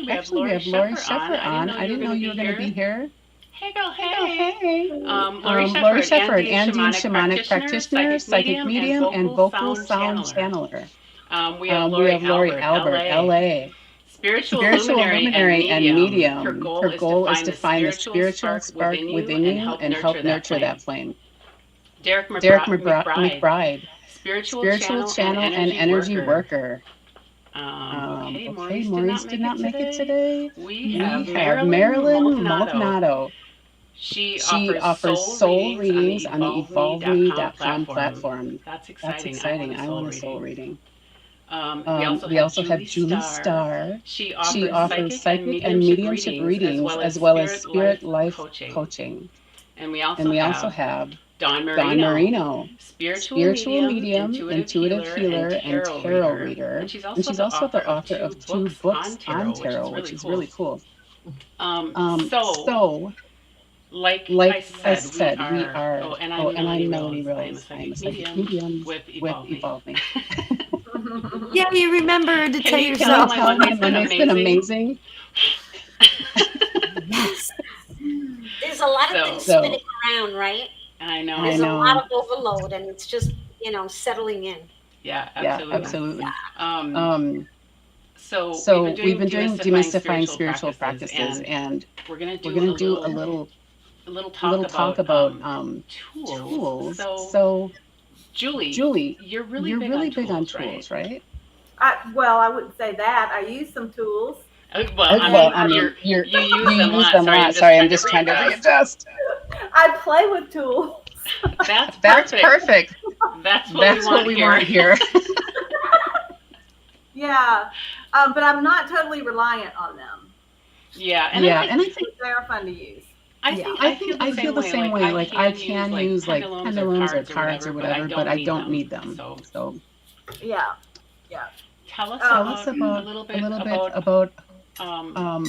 Actually, we have Lori Sheffer on. I didn't know you were going to be here. Hey, girl, Hey, girl, hey. hey. Lori Lori Shefford, Sheffer, Andean Andean shamanic shamanic practitioner, practitioner, psychic psychic medium, and medium, and vocal vocal sound sound channeler. channeler. We have We Lori have Lori Albert, Albert, LA. LA. Spiritual Spiritual luminary and luminary and medium. Her medium. goal Her is to goal is find to the find the spiritual spiritual spark spark within you within and you help and nurture help that nurture that flame. flame. Derek Derek McBride, McBride, spiritual spiritual channel and channel and energy energy worker. worker. Okay, Okay, Maurice did not Maurice make did it not make it today. today. We We have have Marilyn Marilyn Maldonado. Maldonado. She She offers offers soul soul readings on readings the on the evolveme.com evolveme.com platform. platform. That's That's exciting. I want exciting. a I soul want a soul reading. reading. We also We have also have Julie Julie Starr. Starr. She She offers offers psychic and psychic and mediumship mediumship readings readings as well as spirit life spirit life coaching. coaching. And we And also we also have have Don Don Marino, Marino, spiritual spiritual medium, medium, intuitive intuitive healer, and healer, and tarot tarot reader. And reader. she's And also she's the also author the of author two of two books on books on tarot, which is tarot, really which is cool. really cool. So, So, like I like I said, we said, we are. are. Oh, and Oh, I'm and Melanie I'm Melanie Rose. I am a Rose. I am a psychic psychic medium medium with with Evolve Me. Evolve Me. Yeah, you remembered to Can tell you Can tell you yourself. my tell my Monday's been Monday's been amazing? amazing? Yes. There's a lot of things So, spinning So, around, right? I I There's know. a lot know. of overload, and it's just, settling in. Yeah, Yeah, absolutely. absolutely. Um, Um, so we've been so we've doing been doing demystifying demystifying spiritual spiritual practices, practices, and and we're gonna we're do gonna do a little a talk little talk about about tools. tools. So, So, Julie, Julie, you're really you're big on really big on tools, right? tools, right? Well, I wouldn't say that. I use some tools, Well, I and Well, mean, I mean, you use you them a use lot. them a Sorry, I'm lot. just Sorry, I'm trying to just trying to readjust. readjust. I play with tools. That's That's perfect. perfect. That's what we That's what want we here. want here. Yeah, but I'm not totally reliant on them. Yeah, and I Yeah, think and I think They're fun to use. Yeah. I feel the I feel same the way. same Like way. I Like I can use can like use like pendulums or pendulums or cards or cards or whatever, but I whatever, but don't I need don't them. need them. So So Yeah, yeah. tell us tell Um, us about about a little bit about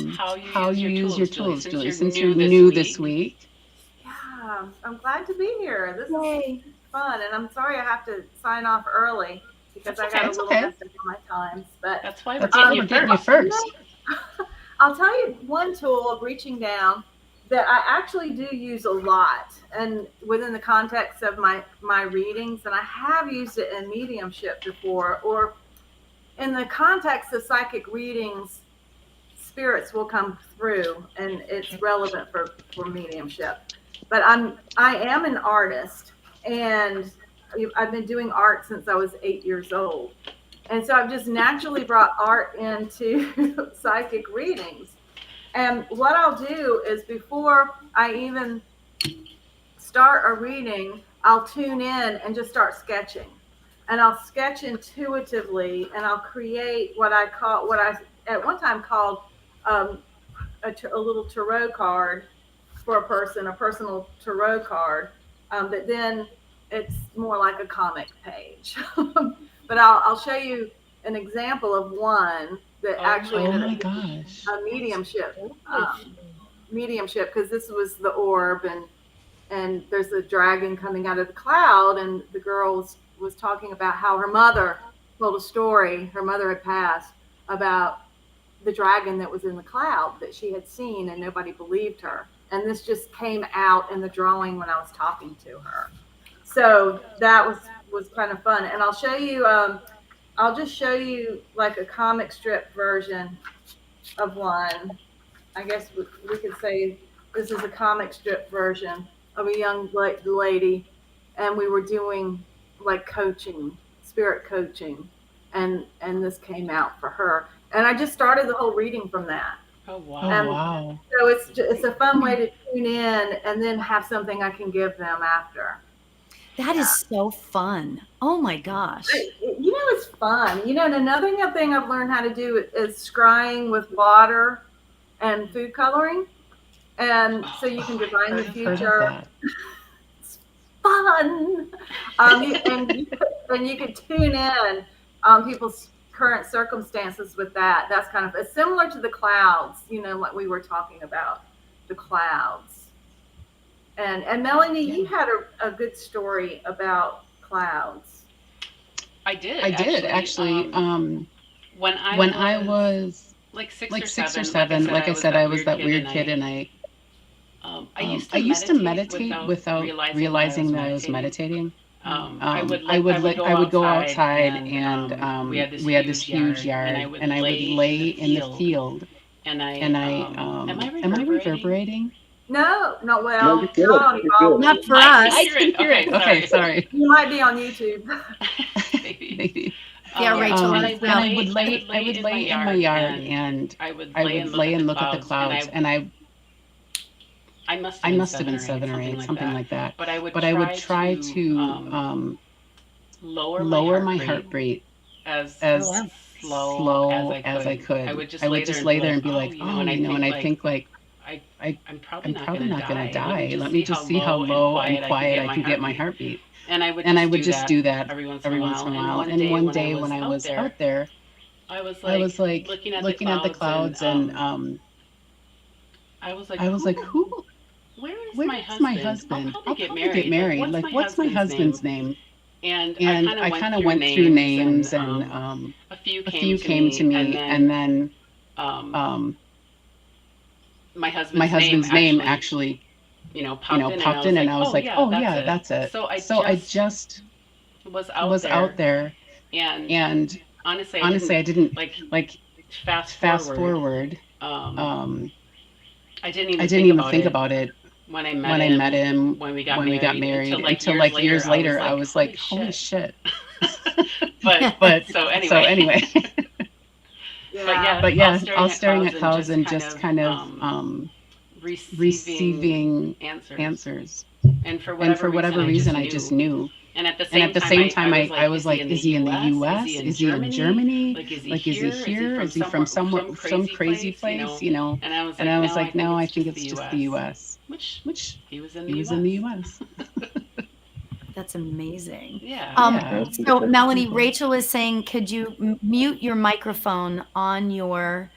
how you how use you your use your tools, Julie. tools, Since Julie, you're since you're new this new this week, week. yeah, I'm glad to be here. This is Yay. fun, and I'm sorry I have to sign off early because that's I got a okay. That's little okay. messed up on my times. But That's why we're That's getting why you we're getting you first. first. I'll tell you one tool of reaching down that I actually do use a lot, and within the context of my readings, and I have used it in mediumship before, or in the context of psychic readings, spirits will come through, and it's relevant for mediumship. But I am an artist, and I've been doing art since I was 8 years old. And so I've just naturally brought art into psychic readings. And what I'll do is before I even start a reading, I'll tune in and just start sketching. And I'll sketch intuitively, and I'll create what I at one time called um, a little tarot card for a person, a personal tarot card. But then it's more like a comic page. But I'll show you an example of one that Oh actually Oh ended my. up my being gosh. a mediumship Foolish. mediumship, because this was the orb, and there's a dragon coming out of the cloud, and the girl was talking about how her mother told a story. Her mother had passed about the dragon that was in the cloud that she had seen, and nobody believed her. And this just came out in the drawing when I was talking to her. So that was kind of fun. And I'll show you. I'll just show you like a comic strip version of one. I guess we could say this is a comic strip version of a young lady, and we were doing like coaching, spirit coaching, and this came out for her. And I just started the whole reading from that. Oh Oh wow. And wow. so it's a fun way to tune in and then have something I can give them after. That Yeah. is so fun. Oh my gosh. It's fun. And another thing I've learned how to do is scrying with water and food coloring. And so you Oh, can I've divine the heard of Heard that. of future. that. It's fun. And you could tune in people's current circumstances with that. That's kind of it's similar to the clouds, like we were talking about the clouds. And Melanie, Yeah. you had a good story about clouds. I did I did actually. actually. When I When I was, was like six like or 6 or 7. Like I said, I was that weird kid, and I I used to meditate without realizing that I was meditating. I would go outside, and we had this huge yard, and I would lay in the field, and and am I reverberating? No, not No, well. you're good. No, You're good. Not for I us. can hear it. Okay, sorry. you might be on YouTube. Maybe. Maybe. Yeah, Rachel, and and I would lay in my yard, and I would I would lay and look at the clouds, and I I must have been 7 or 8, something like that. But I would try to lower my heart rate as slow as I could. I would just lay there and be like, oh, and I think like, I'm I'm probably not gonna die. Let me just see how low and quiet I can get my heartbeat. And I would just do that every once in a while. And one day when I was out there, I was like looking at the clouds, and I was like, who? Where's my husband? I'll probably get married. Like, what's my husband's name? And I kind of went through names, and a few came to me, and then my husband's name actually popped in, and I was like, oh yeah, that's it. So I just was out there, and honestly, I didn't like fast forward. I didn't even think about it when I met him, when we got married, until like years later, I was like, holy shit. but so anyway. But yeah, all staring at clouds and just kind of receiving answers. And for whatever reason, I just knew. And at the same time, I was like, is he in the U.S.? Is he in Germany? Like, is he here? Is he from some crazy place? You know? And I was like, no, I think it's just the U.S. Which he was in the U.S. That's amazing. Yeah. So Melanie, Rachel is saying, could you mute your microphone on your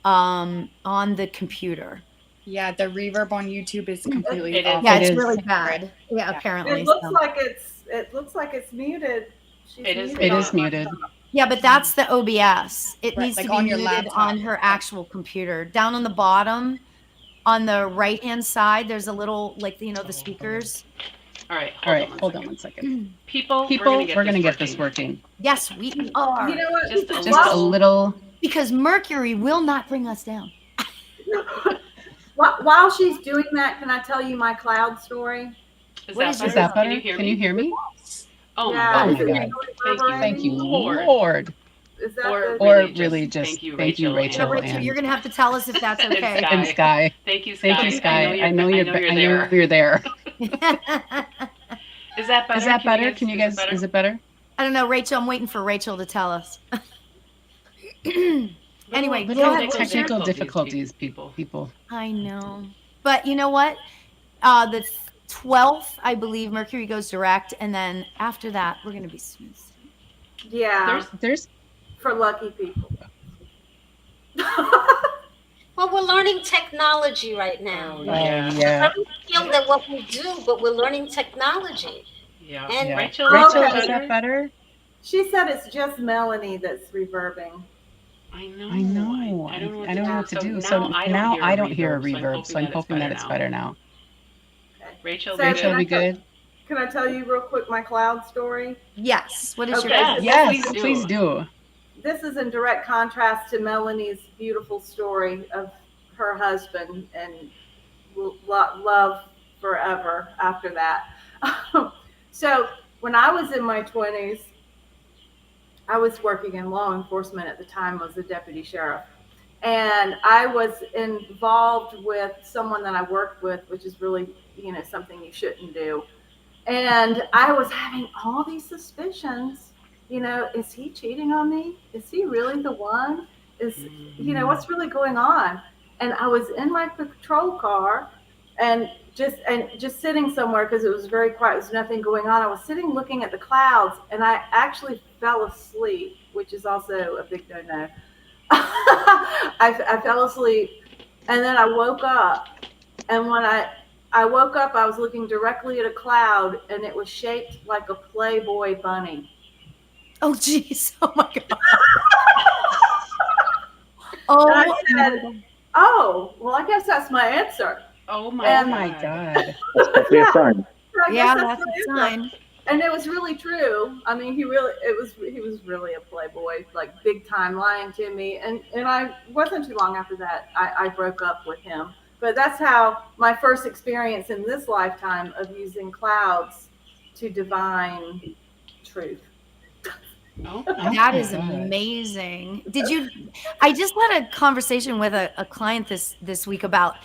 on the computer? Yeah, the reverb on YouTube is completely off. Yeah, it's really bad. Yeah, apparently. It looks like it's muted. It is muted. Yeah, but that's the OBS. It Right, needs like to be on your muted laptop. on her actual computer. Down on the bottom, on the right-hand side, there's a little, like, the speakers. All right, hold on one second. People, we're gonna get this working. Yes, we are. You know what? Just a little. Because Mercury will not bring us down. While she's doing that, can I tell you my cloud story? Is that better? Can you hear me? Oh Yeah. Oh my my God. God. Thank you, Lord. Lord. Is that Or- the- Or Really really just just thank you, Rachel, So, Rachel, and you're going to have to tell us if that's And okay. Sky. and Sky. Thank you, Sky. Thank you, Sky. I know you're you're there. Is that better? Is that better? Can you guys? Is it better? I don't know, Rachel. I'm waiting for Rachel to tell us. Anyway, go Little ahead. technical difficulties, people. I know. But you know what? The 12th, I believe, Mercury goes direct. And then after that, we're going to be smooth. Yeah, There's for lucky people. Well, we're learning technology right now. Yeah. yeah. We feel that what we do, but we're learning technology. Yeah. And Yeah. Rachel, Rachel, Is that better? She said it's just Melanie that's reverbing. I know. I know. I don't know I don't know what to do. So So now I don't hear a reverb. So I'm hoping that it's better now. Rachel, So Rachel, can we I tell- good? Can I tell you real quick my cloud story? Yes. What is your Okay. Yes, please do. please do. This is in direct contrast to Melanie's beautiful story of her husband and love forever after that. So when I was in my 20s, I was working in law enforcement at the time. I was a deputy sheriff. And I was involved with someone that I worked with, which is really, something you shouldn't do. And I was having all these suspicions, is he cheating on me? Is he really the one? What's really going on? And I was in my patrol car and just sitting somewhere because it was very quiet. There was nothing going on. I was sitting looking at the clouds and I actually fell asleep, which is also a big no-no. I fell asleep and then I woke up, and when I woke up, I was looking directly at a cloud and it was shaped like a Playboy bunny. Oh, geez. Oh, my God. Oh, And I said, oh, well, I guess that's my answer. Oh my And- God. That's definitely a sign. So I guess yeah, that's my a answer. sign. And it was really true. I mean, he was really a playboy, like big time, lying to me. And I wasn't too long after that, I broke up with him. But that's how my first experience in this lifetime of using clouds to divine truth. Oh, That is God. amazing. I just had a conversation with a client this week about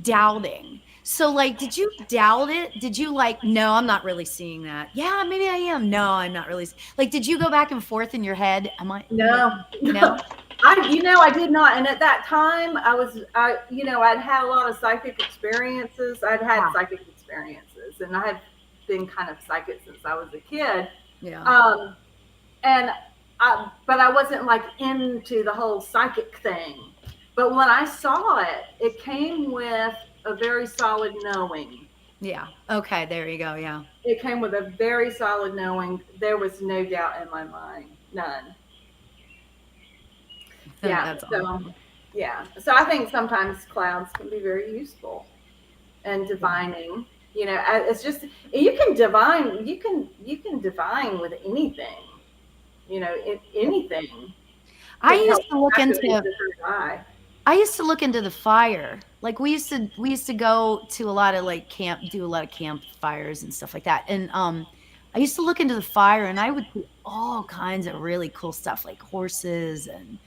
doubting. So like, did you doubt it? Did you like, no, I'm not really seeing that. Yeah, maybe I am. No, I'm not really. Like, did you go back and forth in your head? No. I did not. And at that time I'd had a lot of psychic experiences. I'd had Wow. psychic experiences, and I had been kind of psychic since I was a kid. Yeah. But I wasn't like into the whole psychic thing. But when I saw it, it came with a very solid knowing. Yeah. Okay. There you go. Yeah. It came with a very solid knowing. There was no doubt in my mind. None. Yeah. That's So, awesome. yeah. So I think sometimes clouds can be very useful and divining. It's just, you can divine with anything. Anything. I used to look After into. the third eye. I used to look into the fire. Like we used to go to a lot of like do a lot of campfires and stuff like that. And I used to look into the fire, and I would do all kinds of really cool stuff, like horses and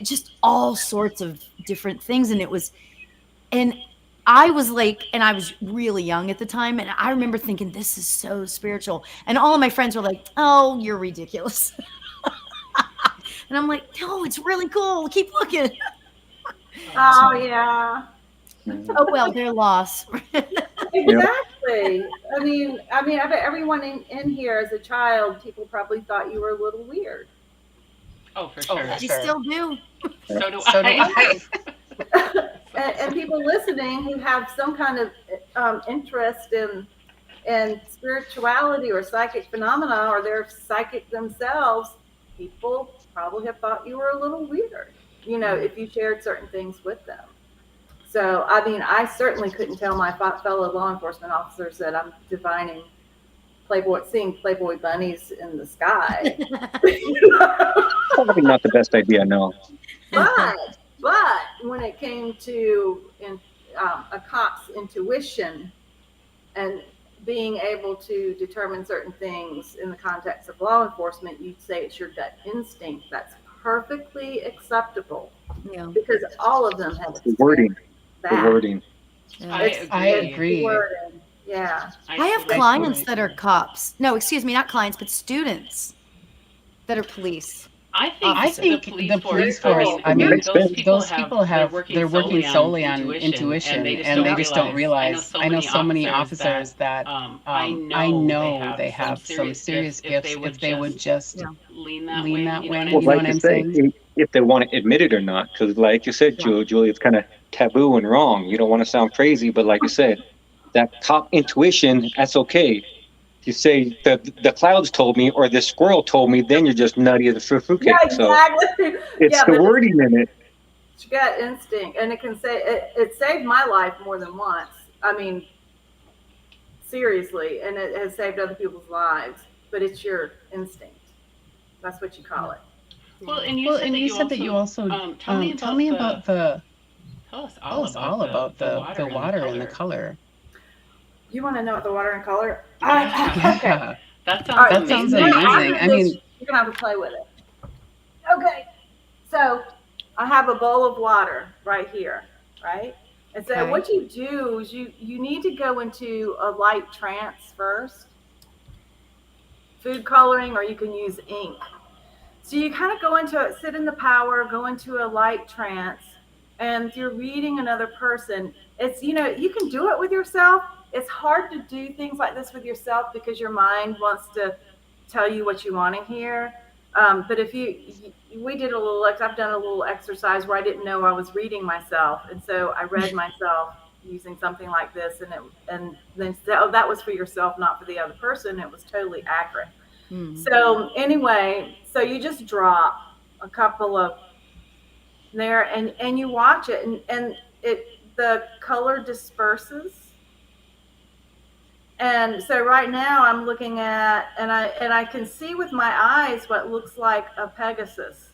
just all sorts of different things. And I was really young at the time, and I remember thinking, this is so spiritual. And all of my friends were like, "Oh, you're ridiculous." And I'm like, "No, it's really cool. Keep looking." Oh yeah. Oh well, their loss. Exactly. I mean, I bet everyone in here as a child, people probably thought you were a little weird. Oh, for sure. You still do. So do So do I. And people listening who have some kind of interest in spirituality or psychic phenomena, or they're psychic themselves, people probably have thought you were a little weird, if you shared certain things with them. So, I mean, I certainly couldn't tell my fellow law enforcement officers that I'm divining seeing Playboy bunnies in the sky. Probably not the best idea, no. But when it came to a cop's intuition and being able to determine certain things in the context of law enforcement, you'd say it's your gut instinct. That's perfectly acceptable, Yeah. because all of them have The wording. that. The wording. I agree. Wording. Yeah. I have clients that are cops. No, excuse me, not clients, but students that are police. I think the police force, I mean, Makes sense. those people they're working solely on intuition, and they just don't realize. I know so many officers that I know they have some serious gifts if they would just lean that way. Well, You know like what you I'm say, saying? if they want to admit it or not, because like you said, Julie, it's kind of taboo and wrong. You don't want to sound crazy, but like you said, that cop intuition, that's okay. If you say the clouds told me or the squirrel told me, then you're just nutty as a fruitcake. Yeah, exactly. So it's the but wording in it. it's gut instinct, and it can say it saved my life more than once. I mean, seriously, and it has saved other people's lives. But it's your instinct. That's what you call it. Well, and you said that you also tell me about the tell us all about the water and the color. You want to know what the water and color? Yeah. Okay. That All right, sounds you're gonna amazing. have I to mean, just- you're gonna have to play with it. Okay, so I have a bowl of water right here, right? And so Okay. what you do is you need to go into a light trance first. Food coloring, or you can use ink. So you kind of go into it, sit in the power, go into a light trance, and you're reading another person. It's, you can do it with yourself. It's hard to do things like this with yourself because your mind wants to tell you what you want to hear. But if we did I've done a little exercise where I didn't know I was reading myself. And so I read myself using something like this, and then said, oh, that was for yourself, not for the other person. It was totally accurate. So anyway, so you just drop a couple of there, and you watch it, and the color disperses. And so right now I'm looking at, and I can see with my eyes what looks like a Pegasus,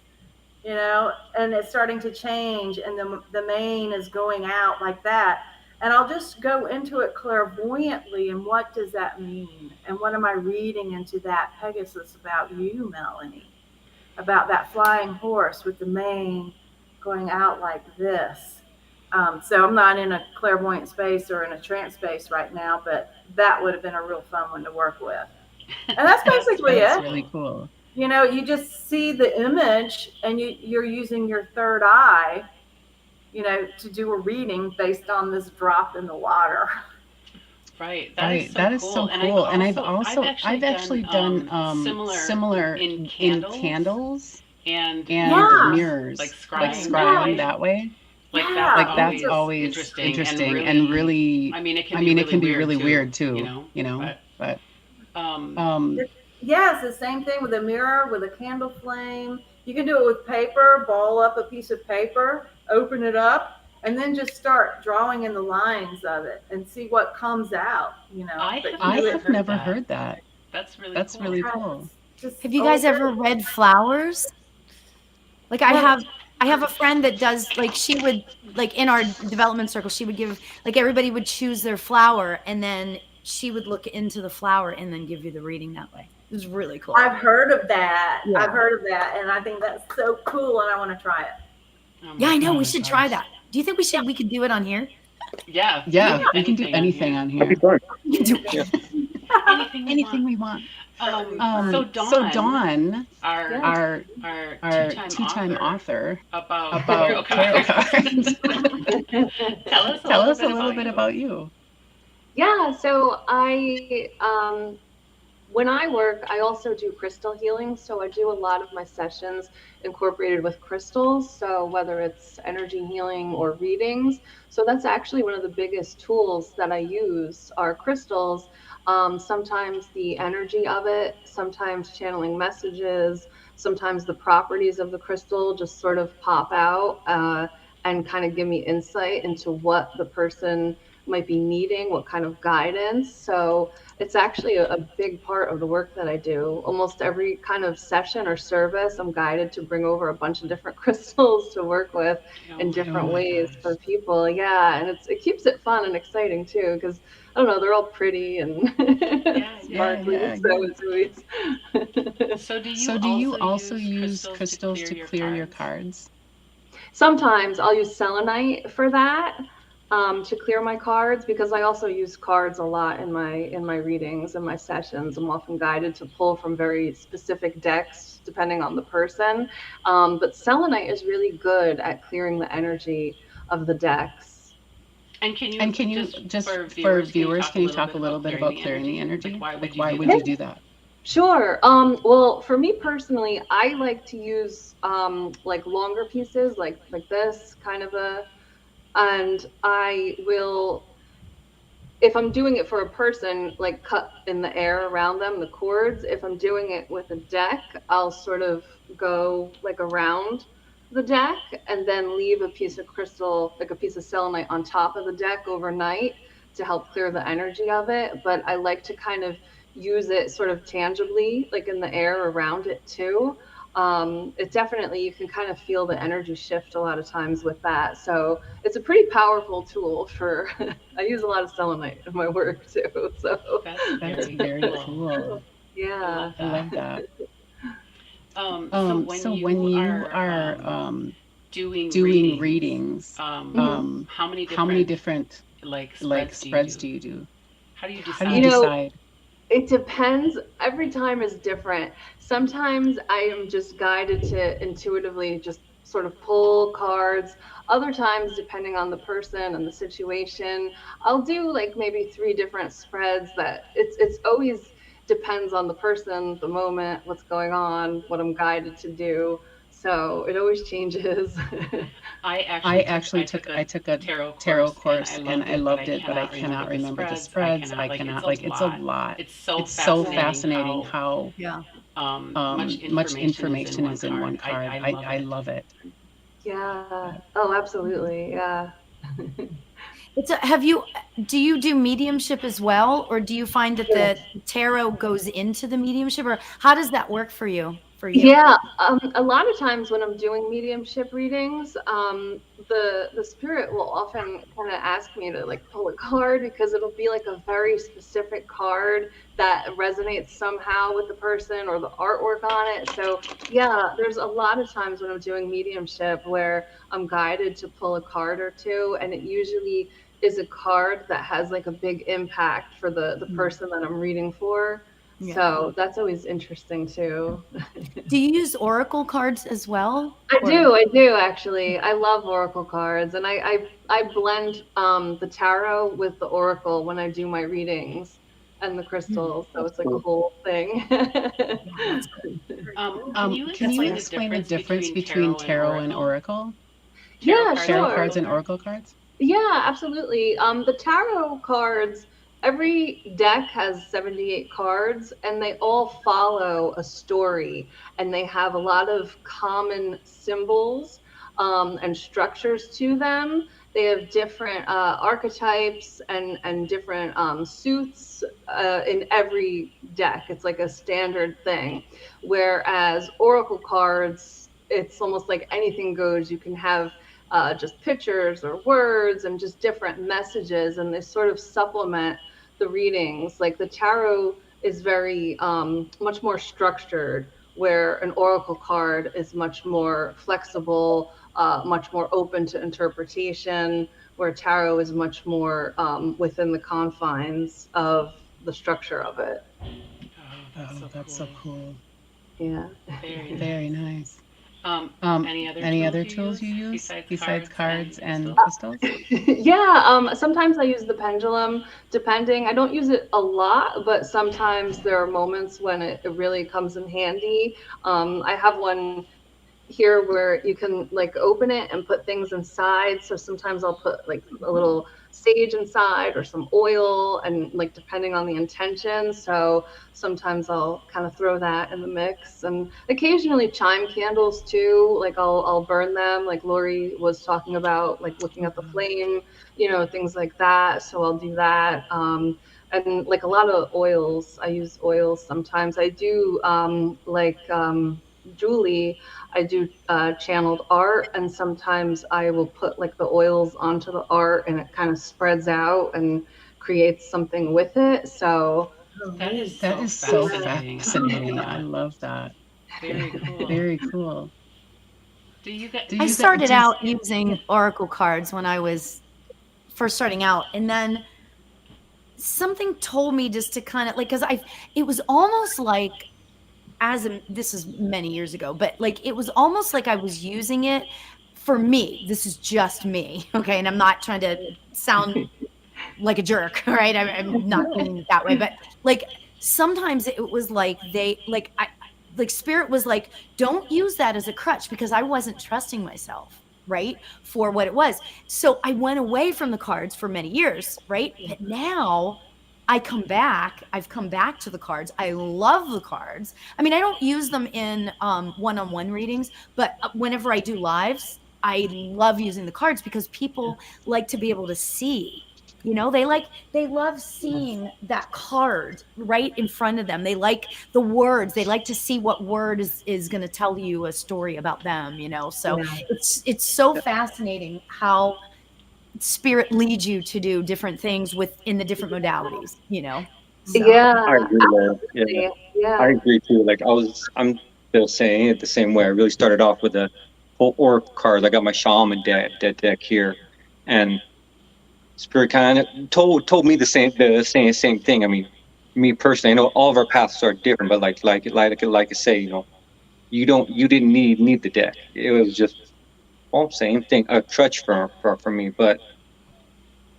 and it's starting to change, and the mane is going out like that. And I'll just go into it clairvoyantly, and what does that mean? And what am I reading into that Pegasus about you, Melanie? About that flying horse with the mane going out like this. So I'm not in a clairvoyant space or in a trance space right now, but that would have been a real fun one to work with. And that's basically That's it. really cool. You just see the image, and you're using your third eye, to do a reading based on this drop in the water. Right. That is so cool. And I've actually done similar in candles and mirrors, like scrying that way. That's always interesting and really. I mean, it can be really weird too. But Yeah, it's the same thing with a mirror, with a candle flame. You can do it with paper. Ball up a piece of paper, open it up, and then just start drawing in the lines of it and see what comes out. I have never heard that. That's cool. Really cool. Have you guys ever read flowers? Like I have a friend that does, like, she would, like, in our development circle, she would give, like, everybody would choose their flower, and then she would look into the flower and then give you the reading that way. It was really cool. I've heard of that. Yeah. I've heard of that, and I think that's so cool, and I want to try it. Yeah, I know. We should try that. Do you think we could do it on here? Yeah. We can do anything on here. We can do anything we want. So Dawn, our two-time author about tarot cards. Tell us a little bit about you. Yeah, so when I work, I also do crystal healing. So I do a lot of my sessions incorporated with crystals. So whether it's energy healing or readings. So that's actually one of the biggest tools that I use are crystals. Sometimes the energy of it, sometimes channeling messages, sometimes the properties of the crystal just sort of pop out and kind of give me insight into what the person might be needing, what kind of guidance. So it's actually a big part of the work that I do. Almost every kind of session or service, I'm guided to bring over a bunch of different crystals to work with in different ways for people. Yeah, and it keeps it fun and exciting too, because I don't know, they're all pretty and sparkly. So do you also use crystals to clear your cards? Sometimes I'll use selenite for that. To clear my cards, because I also use cards a lot in my readings and my sessions. I'm often guided to pull from very specific decks depending on the person. But selenite is really good at clearing the energy of the decks. And can you just for viewers, can you talk a little bit about clearing the energy? Like why would you do that? Sure. Well, for me personally, I like to use like longer pieces, like this kind of and I will, if I'm doing it for a person, like cut in the air around them, the cords. If I'm doing it with a deck, I'll sort of go like around the deck and then leave a piece of crystal, like a piece of selenite on top of the deck overnight to help clear the energy of it. But I like to kind of use it sort of tangibly, like in the air around it too. It definitely, you can kind of feel the energy shift a lot of times with that. So it's a pretty powerful tool for, I use a lot of selenite in my work too. So that's very cool. Yeah. I love that. So when you are doing readings, how many different spreads do you do? How do you decide? It depends. Every time is different. Sometimes I am just guided to intuitively just sort of pull cards. Other times, depending on the person and the situation, I'll do like maybe 3 different spreads. That it's always depends on the person, the moment, what's going on, what I'm guided to do. So it always changes. I took a tarot course and I loved it, but I cannot remember the spreads. I cannot, like, it's a lot. It's so fascinating how much information is in one card. I love it. Yeah. Oh, absolutely. Yeah. Do you do mediumship as well, or do you find that the tarot goes into the mediumship, or how does that work for you? Yeah, a lot of times when I'm doing mediumship readings, the spirit will often kind of ask me to like pull a card because it'll be like a very specific card that resonates somehow with the person or the artwork on it. So yeah, there's a lot of times when I'm doing mediumship where I'm guided to pull a card or two, and it usually is a card that has like a big impact for the person that I'm reading for. Yeah. So that's always interesting too. Do you use oracle cards as well? I do actually. I love oracle cards, and I blend the tarot with the oracle when I do my readings and the crystals. So it's like a whole thing. Can you explain the difference between tarot and oracle? Yeah, Tarot sure. cards and oracle cards? Yeah, absolutely. The tarot cards, every deck has 78 cards, and they all follow a story, and they have a lot of common symbols and structures to them. They have different archetypes and different suits in every deck. It's like a standard thing. Whereas oracle cards, it's almost like anything goes. You can have just pictures or words and just different messages, and they sort of supplement the readings. Like the tarot is very much more structured, where an oracle card is much more flexible, much more open to interpretation, where tarot is much more within the confines of the structure of it. Oh, that's so cool. Yeah. Very nice. Any other tools you use besides cards and crystals? Yeah, sometimes I use the pendulum, depending. I don't use it a lot, but sometimes there are moments when it really comes in handy. I have one here where you can like open it and put things inside. So sometimes I'll put like a little sage inside or some oil, and like depending on the intention. So sometimes I'll kind of throw that in the mix, and occasionally chime candles too. Like I'll burn them, like Lori was talking about, like looking at the flame, things like that. So I'll do that. And like a lot of oils, I use oils sometimes. I do Julie, I do channeled art, and sometimes I will put like the oils onto the art, and it kind of spreads out and creates something with it. So that is so fascinating. I love that. Very cool. Very cool. I started out using oracle cards when I was first starting out, and then something told me just to kind of like, because it was almost like, this is many years ago, but like it was almost like I was using it for me. This is just me, okay? And I'm not trying to sound like a jerk, right? I'm not meaning it that way, but like sometimes it was like spirit was like, don't use that as a crutch, because I wasn't trusting myself, right, for what it was. So I went away from the cards for many years, right? But now I've come back to the cards. I love the cards. I mean, I don't use them in one-on-one readings, but whenever I do lives, I love using the cards because people like to be able to see, they love seeing that card right in front of them. They like the words. They like to see what word is going to tell you a story about them, so it's so fascinating how spirit leads you to do different things within the different modalities, So. Yeah, I agree. Yeah. I agree too. Like I'm still saying it the same way. I really started off with the whole oracle cards. I got my shaman deck here, and spirit kind of told me the same thing. I mean, me personally, I know all of our paths are different, but like I say, you didn't need the deck. It was just same thing, a crutch for me. But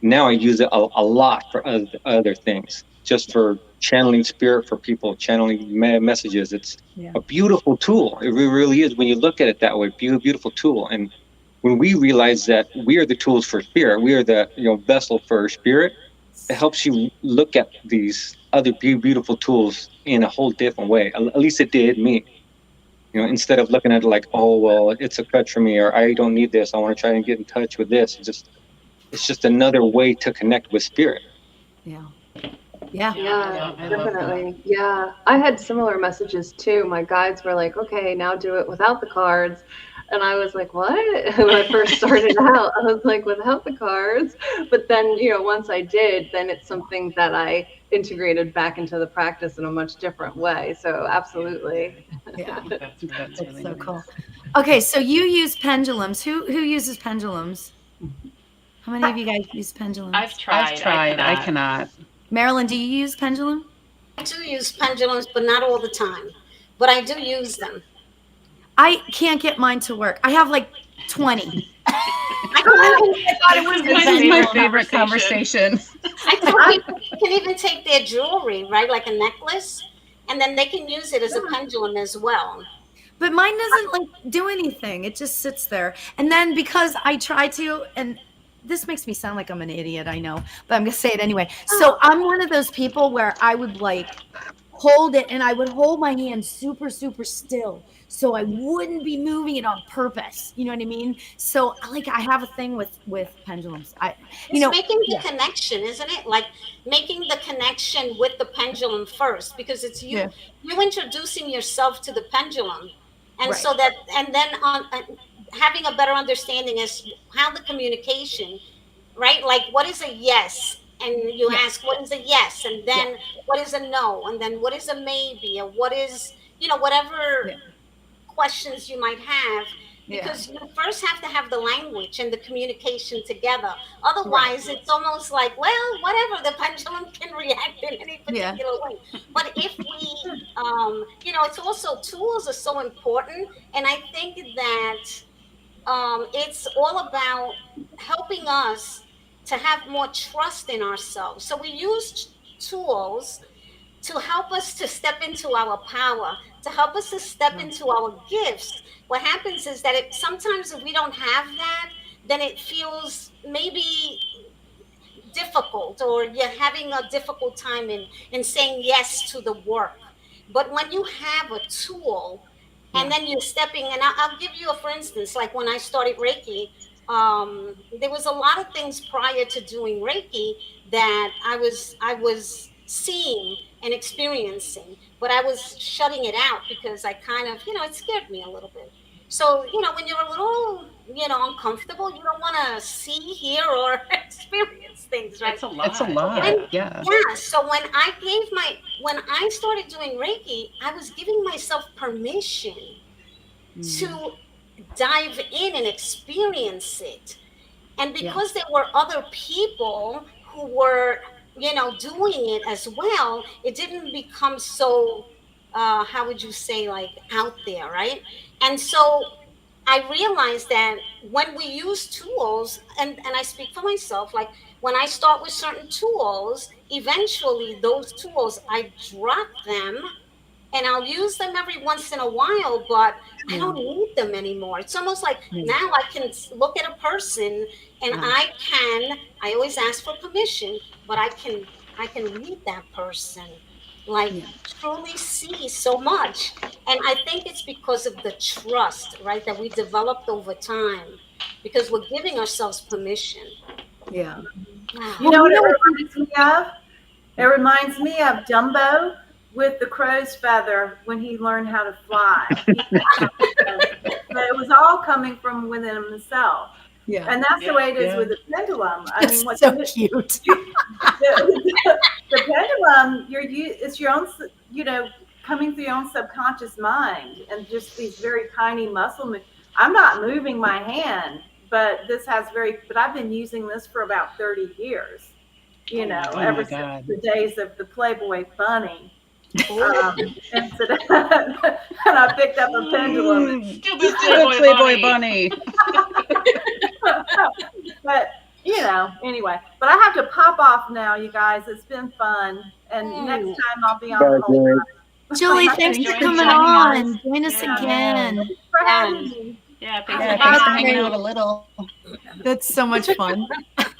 now I use it a lot for other things, just for channeling spirit, for people channeling messages. It's a beautiful tool. It really is when you look at it that way. Beautiful tool. And when we realize that we are the tools for spirit, we are the vessel for spirit, it helps you look at these other beautiful tools in a whole different way. At least it did me. instead of looking at it like, oh, well, it's a crutch for me, or I don't need this, I want to try and get in touch with this. It's just another way to connect with spirit. Yeah. Yeah, definitely. Yeah, I had similar messages too. My guides were like, okay, now do it without the cards. And I was like, what? When I first started out, I was like, without the cards. But then, once I did, then it's something that I integrated back into the practice in a much different way. So absolutely. Yeah. That's really So nice. cool. Okay, so you use pendulums. Who uses pendulums? How many of you guys use pendulums? I've tried. I cannot. Marilyn, do you use pendulum? I do use pendulums, but not all the time. But I do use them. I can't get mine to work. I have like 20. I thought it was This is my favorite conversation. I think people can even take their jewelry, right, like a necklace, and then they can use it as a pendulum as well. But mine doesn't like do anything. It just sits there. And then because I try to, and this makes me sound like I'm an idiot, I know, but I'm gonna say it anyway. So I'm one of those people where I would like hold it, and I would hold my hand super, super still, so I wouldn't be moving it on purpose. You know what I mean? So like I have a thing with pendulums. It's making the connection, isn't it? Like making the connection with the pendulum first, because it's you introducing yourself to the pendulum, and Right. so that, and then having a better understanding as how the communication, right? Like what is a yes? And you ask, what is a yes? And then what is a no? And then what is a maybe? Or what is, whatever questions you might have, because you first have to have the language and the communication together. Otherwise, it's almost like, well, whatever, the pendulum can react in any particular way. But if we, it's also, tools are so important. And I think that it's all about helping us to have more trust in ourselves. So we use tools to help us to step into our power, to help us to step into our gifts. What happens is that sometimes if we don't have that, then it feels maybe difficult, or you're having a difficult time in saying yes to the work. But when you have a tool, and then you're stepping, and I'll give you for instance, like when I started Reiki, there was a lot of things prior to doing Reiki that I was seeing and experiencing, but I was shutting it out because I kind of, it scared me a little bit. So, when you're a little, uncomfortable, you don't want to see, hear, or experience things, right? It's a lot. And, yeah. So when I started doing Reiki, I was giving myself permission to dive in and experience it. And because there were other people who were, doing it as well, it didn't become so, how would you say, like out there, right? And so I realized that when we use tools, and I speak for myself, like when I start with certain tools, eventually those tools, I drop them and I'll use them every once in a while, but I don't need them anymore. It's almost like now I can look at a person and I always ask for permission, but I can read that person, like truly see so much. And I think it's because of the trust, right, that we developed over time, because we're giving ourselves permission. Yeah. You know what it reminds me of? It reminds me of Dumbo with the crow's feather when he learned how to fly. But it was all coming from within himself. Yeah. And that's the way it is with the pendulum. I mean, what's so cute. The pendulum, it's your own, coming through your own subconscious mind, and just these very tiny muscle. I'm not moving my hand, but I've been using this for about 30 years. Ever since the days of the Playboy bunny. Incident. And I picked up a pendulum. Stupid Playboy bunny. But anyway. But I have to pop off now, you guys. It's been fun, and next time I'll be on the whole time. Julie, thanks for coming on. Join us again. Thanks for having me. Yeah, thanks for hanging out a little. That's so much fun.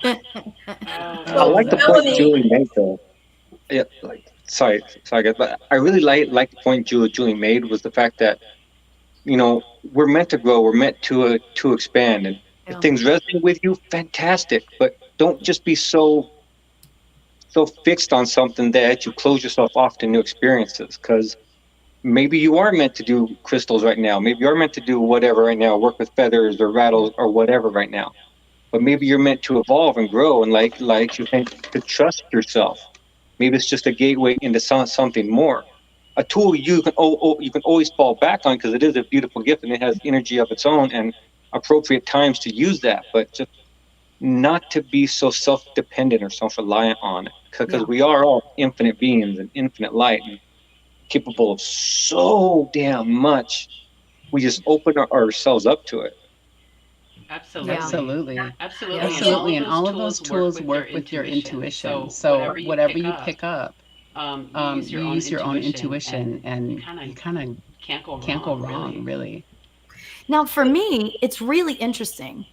I like the point Julie made, though. Yeah, sorry, guys, but I really like the point Julie made was the fact that we're meant to grow. We're meant to expand. And if Yeah. things resonate with you, fantastic. But don't just be so fixed on something that you close yourself off to new experiences. Because maybe you are meant to do crystals right now. Maybe you are meant to do whatever right now, work with feathers or rattles or whatever right now. But maybe you're meant to evolve and grow, and like you think, to trust yourself. Maybe it's just a gateway into something more. A tool you can you can always fall back on, because it is a beautiful gift and it has energy of its own and appropriate times to use that. But just not to be so self-dependent or self-reliant on it, because Yeah. we are all infinite beings and infinite light and capable of so damn much. We just open ourselves up to it. Absolutely. Absolutely. Absolutely. Yeah. Absolutely. And all of those tools work with your intuition. So whatever you pick up, you use your own intuition, and you kind of can't go can't go wrong, wrong, really. Now, for me, it's really interesting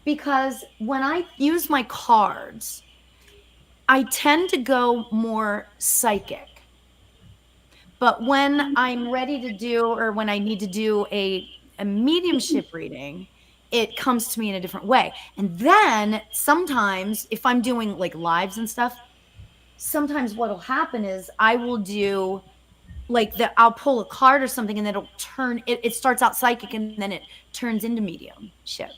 because when I use my cards, I tend to go more psychic. But when I'm ready to do, or when I need to do a mediumship reading, it comes to me in a different way. And then sometimes, if I'm doing like lives and stuff, sometimes what'll happen is I will do like I'll pull a card or something, and then it'll turn, it starts out psychic and then it turns into mediumship.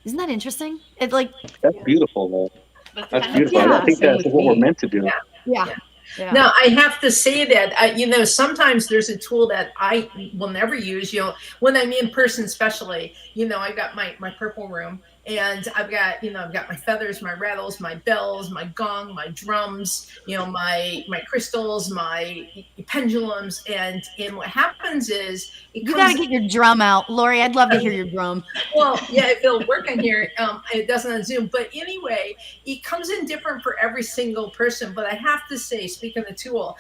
Isn't that interesting? It's like, That's beautiful, man. That's kind of beautiful. Yeah. I think Same that's with what we're me. meant to do. yeah. Yeah. Now, I have to say that, sometimes there's a tool that I will never use, when I'm in person, especially, I've got my purple room, and I've got my feathers, my rattles, my bells, my gong, my drums, my crystals, my pendulums. And what happens is You got to get your drum out. Lori, I'd love to hear your drum. well, yeah, if it'll work on here, it doesn't on Zoom. But anyway, it comes in different for every single person. But I have to say, speaking of the tool,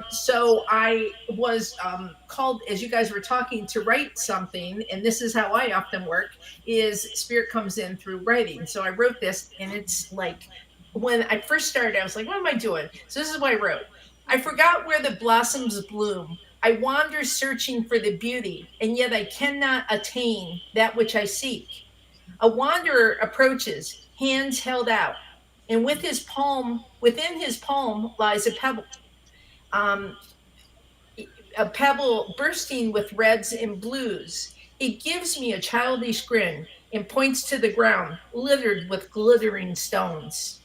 so I was called, as you guys were talking, to write something, and this is how I often work, is spirit comes in through writing. So I wrote this, and it's like, when I first started, I was like, what am I doing? So this is what I wrote. I forgot where the blossoms bloom. I wander searching for the beauty, and yet I cannot attain that which I seek. A wanderer approaches, hands held out, and within his palm lies a pebble. A pebble bursting with reds and blues. It gives me a childish grin and points to the ground, littered with glittering stones.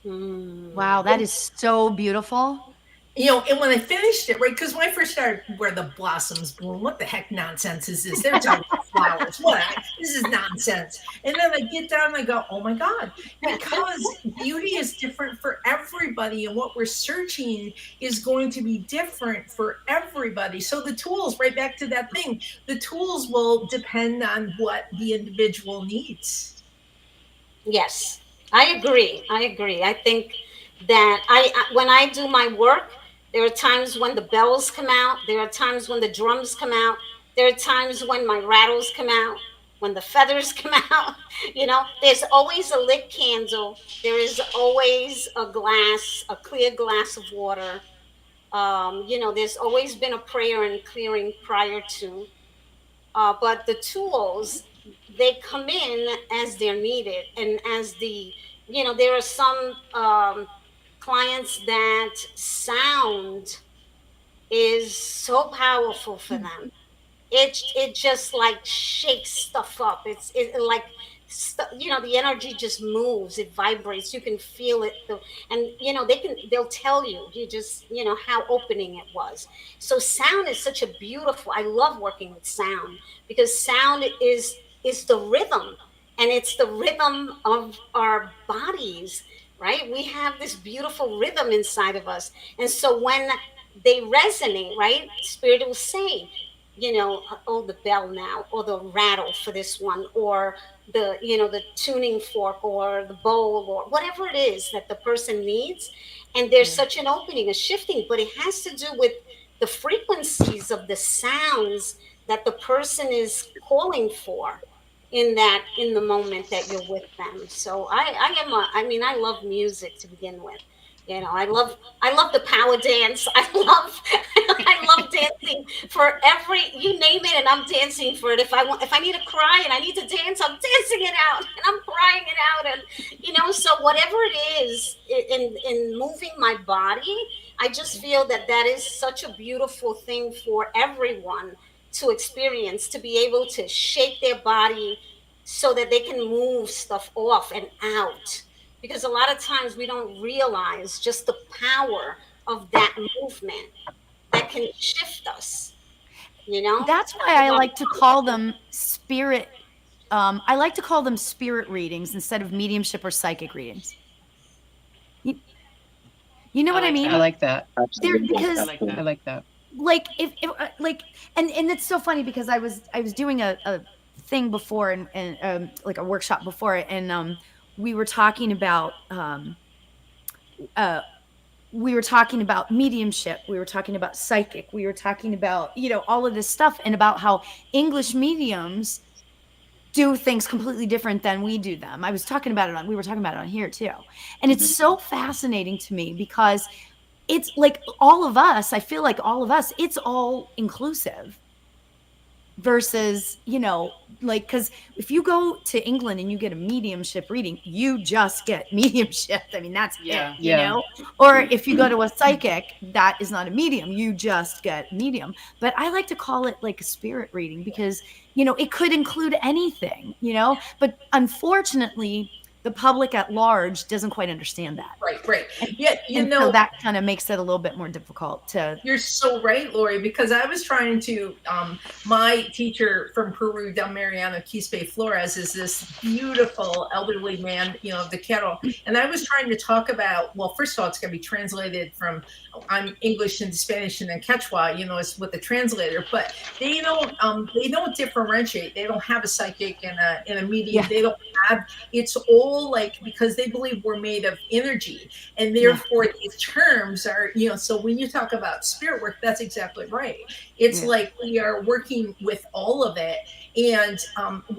Wow, that is so beautiful. And when I finished it, right, because when I first started, where the blossoms bloom, what the heck nonsense is this? They're talking about flowers. This is nonsense. And then I get down and I go, oh my God, because beauty is different for everybody, and what we're searching is going to be different for everybody. So the tools, right back to that thing, the tools will depend on what the individual needs. Yes, I agree. I think that when I do my work, there are times when the bells come out. There are times when the drums come out. There are times when my rattles come out, when the feathers come out. There's always a lit candle. There is always a clear glass of water. There's always been a prayer and clearing prior to. But the tools, they come in as they're needed. And as there are some clients that sound is so powerful for them. It just like shakes stuff up. Like the energy just moves. It vibrates. You can feel it. And they'll tell you just how opening it was. So sound is such a beautiful. I love working with sound, because sound is the rhythm, and it's the rhythm of our bodies. Right? We have this beautiful rhythm inside of us. And so when they resonate, right, Spirit will say, oh, the bell now, or the rattle for this one, or the tuning fork, or the bowl, or whatever it is that the person needs. And there's such an opening, a shifting, but it has to do with the frequencies of the sounds that the person is calling for in the moment that you're with them. So I love music to begin with. You know, I love the power dance. I love dancing for every, you name it, and I'm dancing for it. If I need to cry and I need to dance, I'm dancing it out and I'm crying it out. And so whatever it is in moving my body, I just feel that that is such a beautiful thing for everyone to experience, to be able to shake their body so that they can move stuff off and out, because a lot of times we don't realize just the power of that movement that can shift us, That's why I like to call them spirit. I like to call them spirit readings instead of mediumship or psychic readings. You know what I mean? I like that. Because I like that. Like if and it's so funny because I was doing a thing before and like a workshop before, and we were talking about mediumship, we were talking about psychic, we were talking about all of this stuff, and about how English mediums do things completely different than we do them. We were talking about it on here too. And it's so fascinating to me because it's like all of us, I feel like all of us, it's all inclusive versus, like, because if you go to England and you get a mediumship reading, you just get mediumship. I mean, that's it, you know? Or if you go to a psychic, that is not a medium. You just get medium. But I like to call it like a spirit reading because, it could include anything, but unfortunately, the public at large doesn't quite understand that. Right. Yeah, so that kind of makes it a little bit more difficult to. You're so right, Lori, because I was trying to, my teacher from Peru, Del Mariano Quispe Flores, is this beautiful elderly man, of the kettle. And I was trying to talk about, well, first of all, it's going to be translated from English into Spanish and then Quechua, it's with the translator, but they don't differentiate. They don't have a psychic and a medium. Yeah. They don't have, it's all like, because they believe we're made of energy, and therefore these terms are, so when you talk about spirit work, that's exactly right. It's like we are working with all of it, and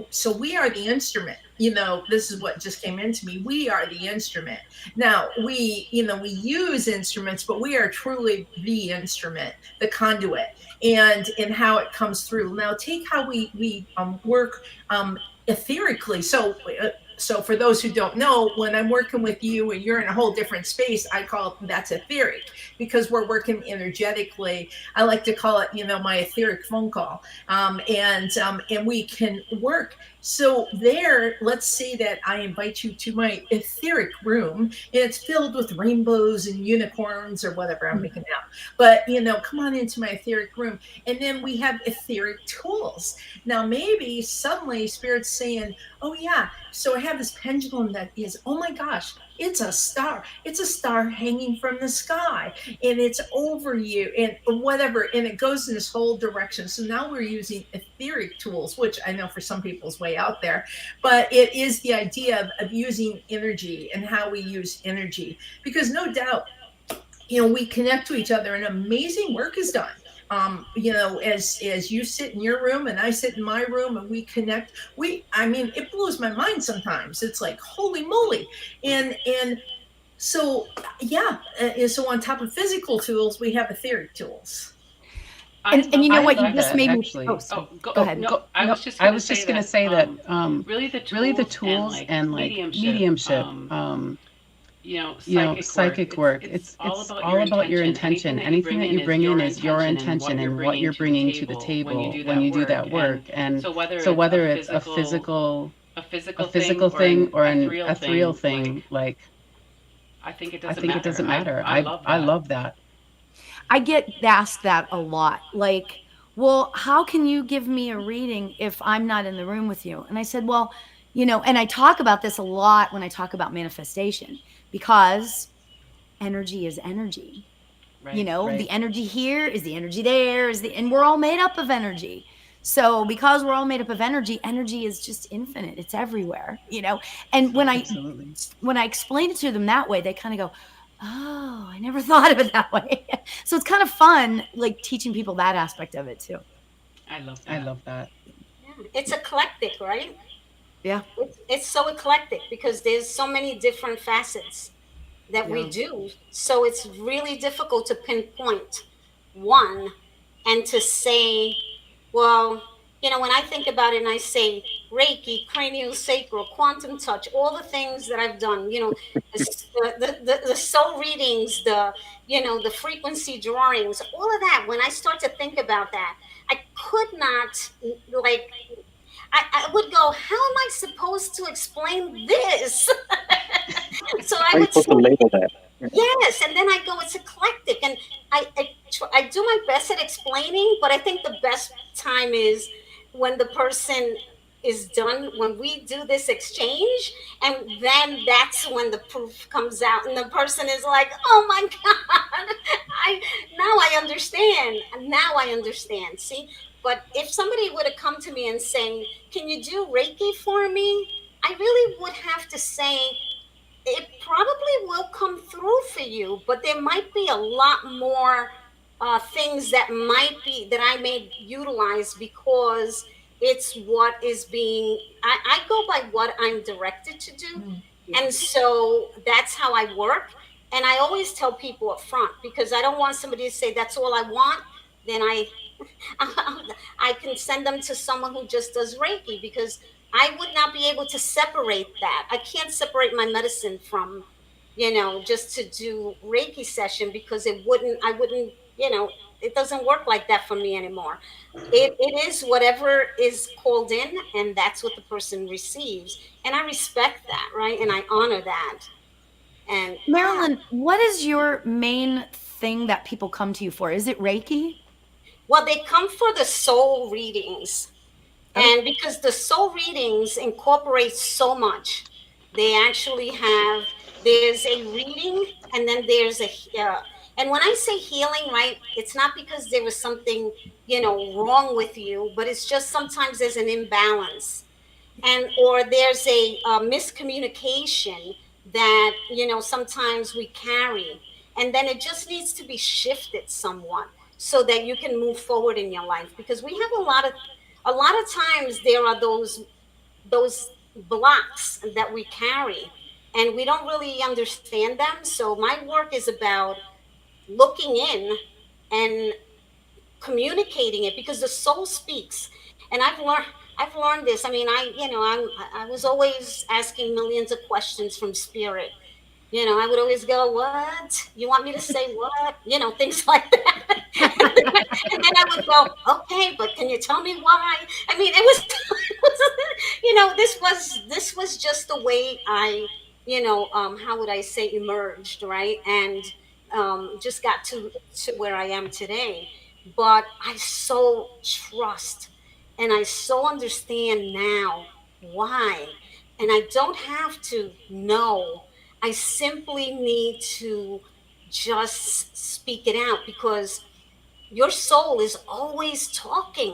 so we are the instrument. This is what just came into me. We are the instrument. Now we use instruments, but we are truly the instrument, the conduit, and how it comes through. Now take how we work etherically. So for those who don't know, when I'm working with you and you're in a whole different space, I call it, that's etheric, because we're working energetically. I like to call it, my etheric phone call. And we can work. So there, let's say that I invite you to my etheric room, and it's filled with rainbows and unicorns or whatever I'm making out. But, come on into my etheric room. And then we have etheric tools. Now, maybe suddenly Spirit's saying, oh yeah, so I have this pendulum that is, oh my gosh, it's a star. It's a star hanging from the sky, and it's over you and whatever. And it goes in this whole direction. So now we're using etheric tools, which I know for some people's way out there, but it is the idea of using energy and how we use energy, because no doubt, we connect to each other and amazing work is done. As you sit in your room and I sit in my room and we connect, it blows my mind sometimes. It's like, holy moly. And so, so on top of physical tools, we have etheric tools. And you know what? You just made me. Go ahead. No, I was just going to say that really the tools and like mediumship, psychic work. It's all about your intention. Anything that you bring in is your intention and what you're bringing to the table when you do that work. And so whether it's a physical thing or an ethereal thing, like I think it doesn't matter. I love that. I get asked that a lot. Like, well, how can you give me a reading if I'm not in the room with you? And I said, well, and I talk about this a lot when I talk about manifestation, because energy is energy. Right, the energy here is the energy there and we're all made up of energy. So because we're all made up of energy is just infinite. It's everywhere, and when I explain it to them that way, they kind of go, oh, I never thought of it that way. So it's kind of fun, like teaching people that aspect of it too. I love that. Yeah. It's eclectic, right? Yeah. It's so eclectic because there's so many different facets that we do. So it's really difficult to pinpoint one and to say, well, when I think about it and I say Reiki, craniosacral, quantum touch, all the things that I've done, the soul readings, the frequency drawings, all of that, when I start to think about that, I could not, I would go, how am I supposed to explain this? So I would supposed to label that. Yes, and then I go, it's eclectic, and I do my best at explaining, but I think the best time is when the person is done, when we do this exchange, and then that's when the proof comes out, and the person is like, oh my God, now I understand, see? But if somebody would have come to me and saying, can you do Reiki for me? I really would have to say, it probably will come through for you, but there might be a lot more things that I may utilize, because it's what is being, I go by what I'm directed to do. And so that's how I work. And I always tell people up front, because I don't want somebody to say, that's all I want. Then I can send them to someone who just does Reiki, because I would not be able to separate that. I can't separate my medicine from, just to do Reiki session, because I wouldn't, it doesn't work like that for me anymore. It is whatever is called in, and that's what the person receives. And I respect that, right? And I honor that. And Marilyn, what is your main thing that people come to you for? Is it Reiki? Well, they come for the soul readings. And because the soul readings incorporate so much, they actually there's a reading, and then there's and when I say healing, right, it's not because there was something, wrong with you, but it's just sometimes there's an imbalance, or there's a miscommunication that, sometimes we carry, and then it just needs to be shifted somewhat so that you can move forward in your life. Because we have a lot of times there are those blocks that we carry, and we don't really understand them. So my work is about looking in and communicating it, because the soul speaks. And I've learned this. I mean, I was always asking millions of questions from spirit. I would always go, what? You want me to say what? Things like that. And then I would go, okay, but can you tell me why? I mean, it was, this was just the way I, how would I say, emerged, right? And just got to where I am today. But I so trust, and I so understand now why. And I don't have to know. I simply need to just speak it out, because your soul is always talking.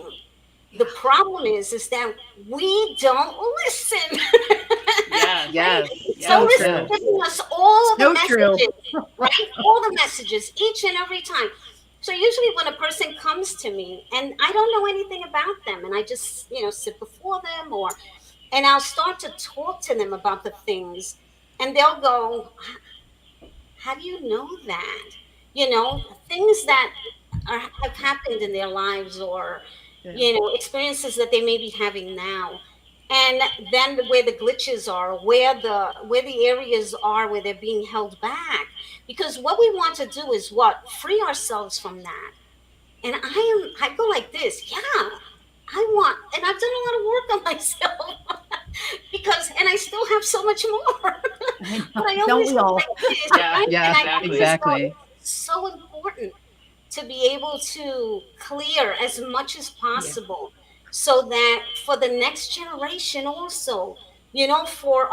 The problem is that we don't listen. Yes. So it's giving us all the messages, right? All the messages, each and every time. So usually when a person comes to me and I don't know anything about them, and I just, sit before them, and I'll start to talk to them about the things, and they'll go, how do you know that? Things that have happened in their lives, or, experiences that they may be having now. And then where the glitches are, where the areas are where they're being held back. Because what we want to do is free ourselves from that. And I go like this, and I've done a lot of work on myself and I still have so much more. But I always go like this, exactly. It's so important to be able to clear as much as possible, so that for the next generation also, for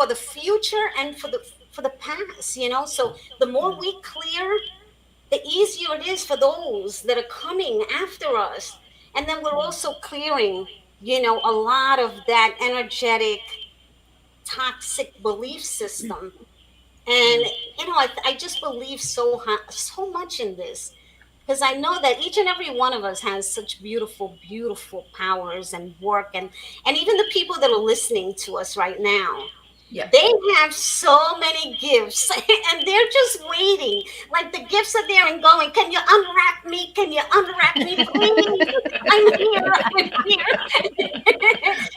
the future and for the past, so the more we clear, the easier it is for those that are coming after us. And then we're also clearing, a lot of that energetic, toxic belief system. And, I just believe so much in this, because I know that each and every one of us has such beautiful, beautiful powers and work. And even the people that are listening to us right now, Yeah. They have so many gifts and they're just waiting. Like the gifts are there and going, can you unwrap me? Can you unwrap me, please? I'm here. I'm here.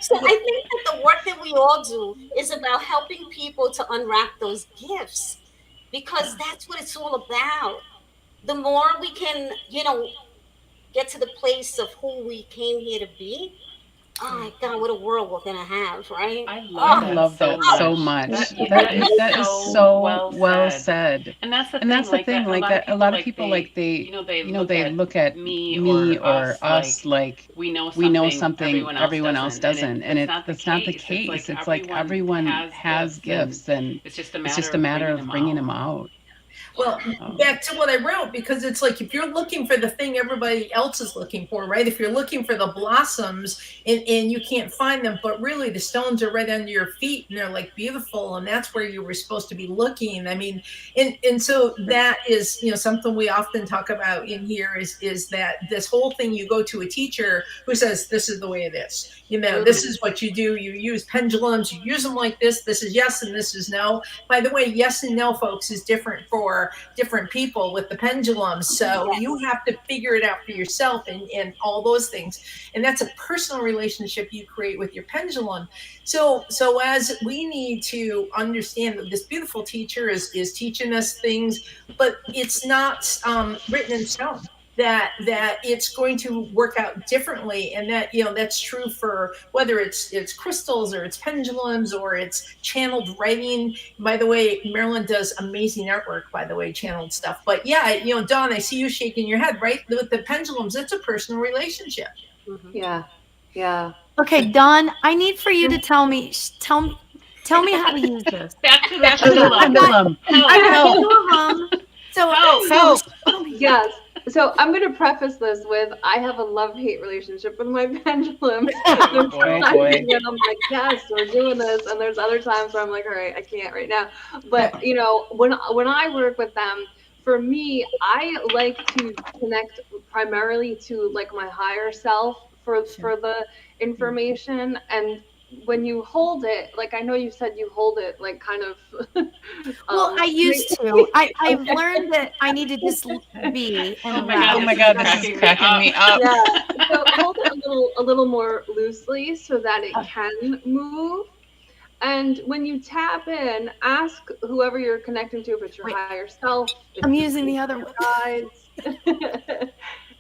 So I think that the work that we all do is about helping people to unwrap those gifts, because that's what it's all about. The more we can, get to the place of who we came here to be, oh my God, what a world we're gonna have, right? I I love that so much. That is so well said. And that's the thing, like that. A lot of people like they look at me or us like we know something everyone else doesn't, and it's not the case. It's like everyone has gifts, and it's just a matter of bringing them out. Well, back to what I wrote, because it's like, if you're looking for the thing everybody else is looking for, right? If you're looking for the blossoms and you can't find them, but really the stones are right under your feet and they're like beautiful, and that's where you were supposed to be looking. I mean, and so that is, something we often talk about in here is that this whole thing, you go to a teacher who says, this is the way it is. This is what you do. You use pendulums, you use them like this. This is yes and this is no. By the way, yes and no, folks, is different for different people with the pendulum. So you have to figure it out for yourself and all those things. And that's a personal relationship you create with your pendulum. So as we need to understand that this beautiful teacher is teaching us things, but it's not written in stone. That it's going to work out differently, and that that's true for whether it's crystals or it's pendulums or it's channeled writing. By the way, Marilyn does amazing artwork, by the way, channeled stuff. But yeah, Dawn, I see you shaking your head, right? With the pendulums, it's a personal relationship. Yeah. Okay, Dawn, I need for you to tell me how to use this. Back to the pendulum. So Yes. So I'm going to preface this with, I have a love-hate relationship with my pendulum. There's times when I'm like, yes, we're doing this. And there's other times where I'm like, all right, I can't right now. But, when I work with them, for me, I like to connect primarily to like my higher self for the information. And when you hold it, like I know you said you hold it like kind of well, I used to. I've learned that I need to just be and oh my God, this is cracking me up. Yeah. So hold it a little more loosely so that it can move. And when you tap in, ask whoever you're connecting to, if it's your higher self. I'm using the other one. Guides.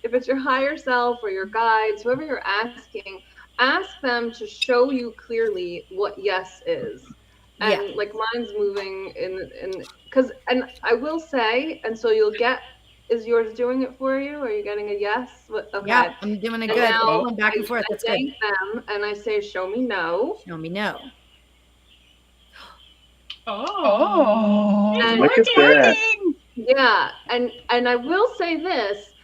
If it's your higher self or your guides, whoever you're asking, ask them to show you clearly what yes is. And like mine's moving and I will say, and so you'll get, is yours doing it for you? Are you getting a yes? Okay. Yeah, I'm doing it good. Going back and forth. That's good. I thank them and I say, show me no. Show me no. Oh, look at that. Yeah, and I will say this,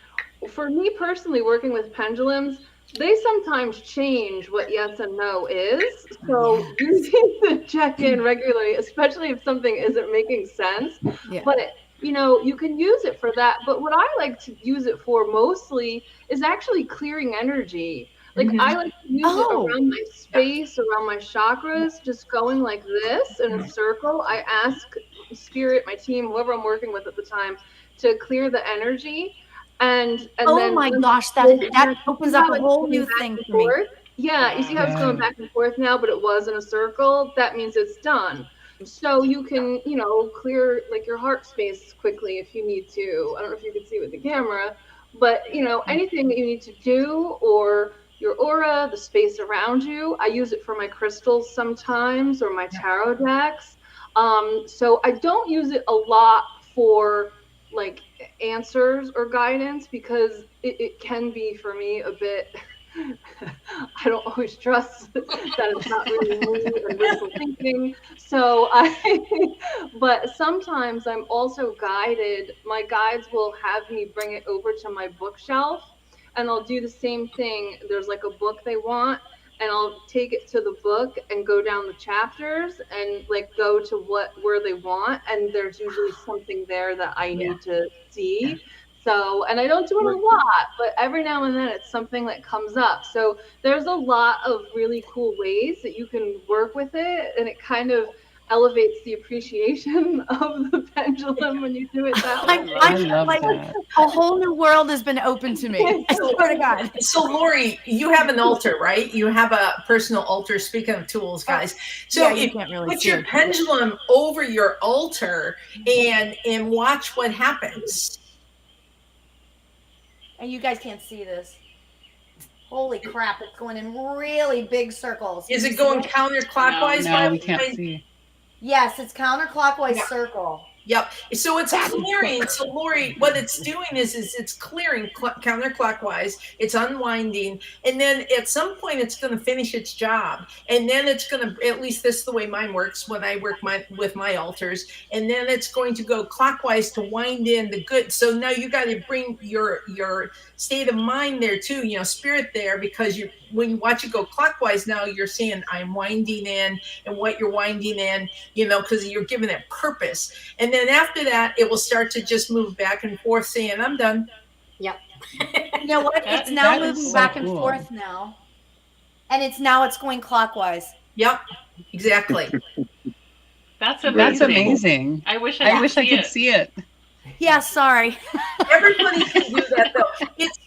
for me personally, working with pendulums, they sometimes change what yes and no is. So you need to check in regularly, especially if something isn't making sense. Yeah. But you can use it for that. But what I like to use it for mostly is actually clearing energy. Like I like to use it around my space, around my chakras, just going like this in a circle. I ask spirit, my team, whoever I'm working with at the time, to clear the energy. And oh then my gosh, that opens up a whole new thing for me. Yeah, you see how it's going back and forth now, but it was in a circle. That means it's done. So you can, clear like your heart space quickly if you need to. I don't know if you can see with the camera, but anything that you need to do, or your aura, the space around you. I use it for my crystals sometimes, or my tarot decks. So I don't use it a lot for like answers or guidance, because it can be for me a bit I don't always trust that it's not really me and wishful thinking. So but sometimes I'm also guided. My guides will have me bring it over to my bookshelf, and I'll do the same thing. There's like a book they want, and I'll take it to the book and go down the chapters and like go to where they want. And there's usually something there that I need to see. So, and I don't do it a lot, but every now and then it's something that comes up. So there's a lot of really cool ways that you can work with it. And it kind of, elevates the appreciation of the pendulum when you do it that way. I love that. A whole new world has been opened to me. I swear to God. So Lori, you have an altar, right? You have a personal altar. Speaking of tools, guys. So Yeah, you if can't really put see your it. pendulum over your altar and watch what happens. And you guys can't see this. Holy crap, it's going in really big circles. Is Can it you going see counterclockwise? No, we can't see. Yes, it's counterclockwise Yeah. circle. Yep. So it's clearing. So Lori, what it's doing is it's clearing counterclockwise. It's unwinding, and then at some point it's going to finish its job, and then it's going to, at least this is the way mine works when I work with my altars, and then it's going to go clockwise to wind in the good. So now you got to bring your state of mind there too, spirit there, because when you watch it go clockwise, now you're saying I'm winding in, and what you're winding in, because you're giving it purpose. And then after that, it will start to just move back and forth, saying, I'm done. Yep. You know what? It's now that is moving so back and cool. forth now. And it's going clockwise. Yep, exactly. That's That's amazing. amazing. I wish I could see it. Yeah, sorry. Everybody can do that, though. It's,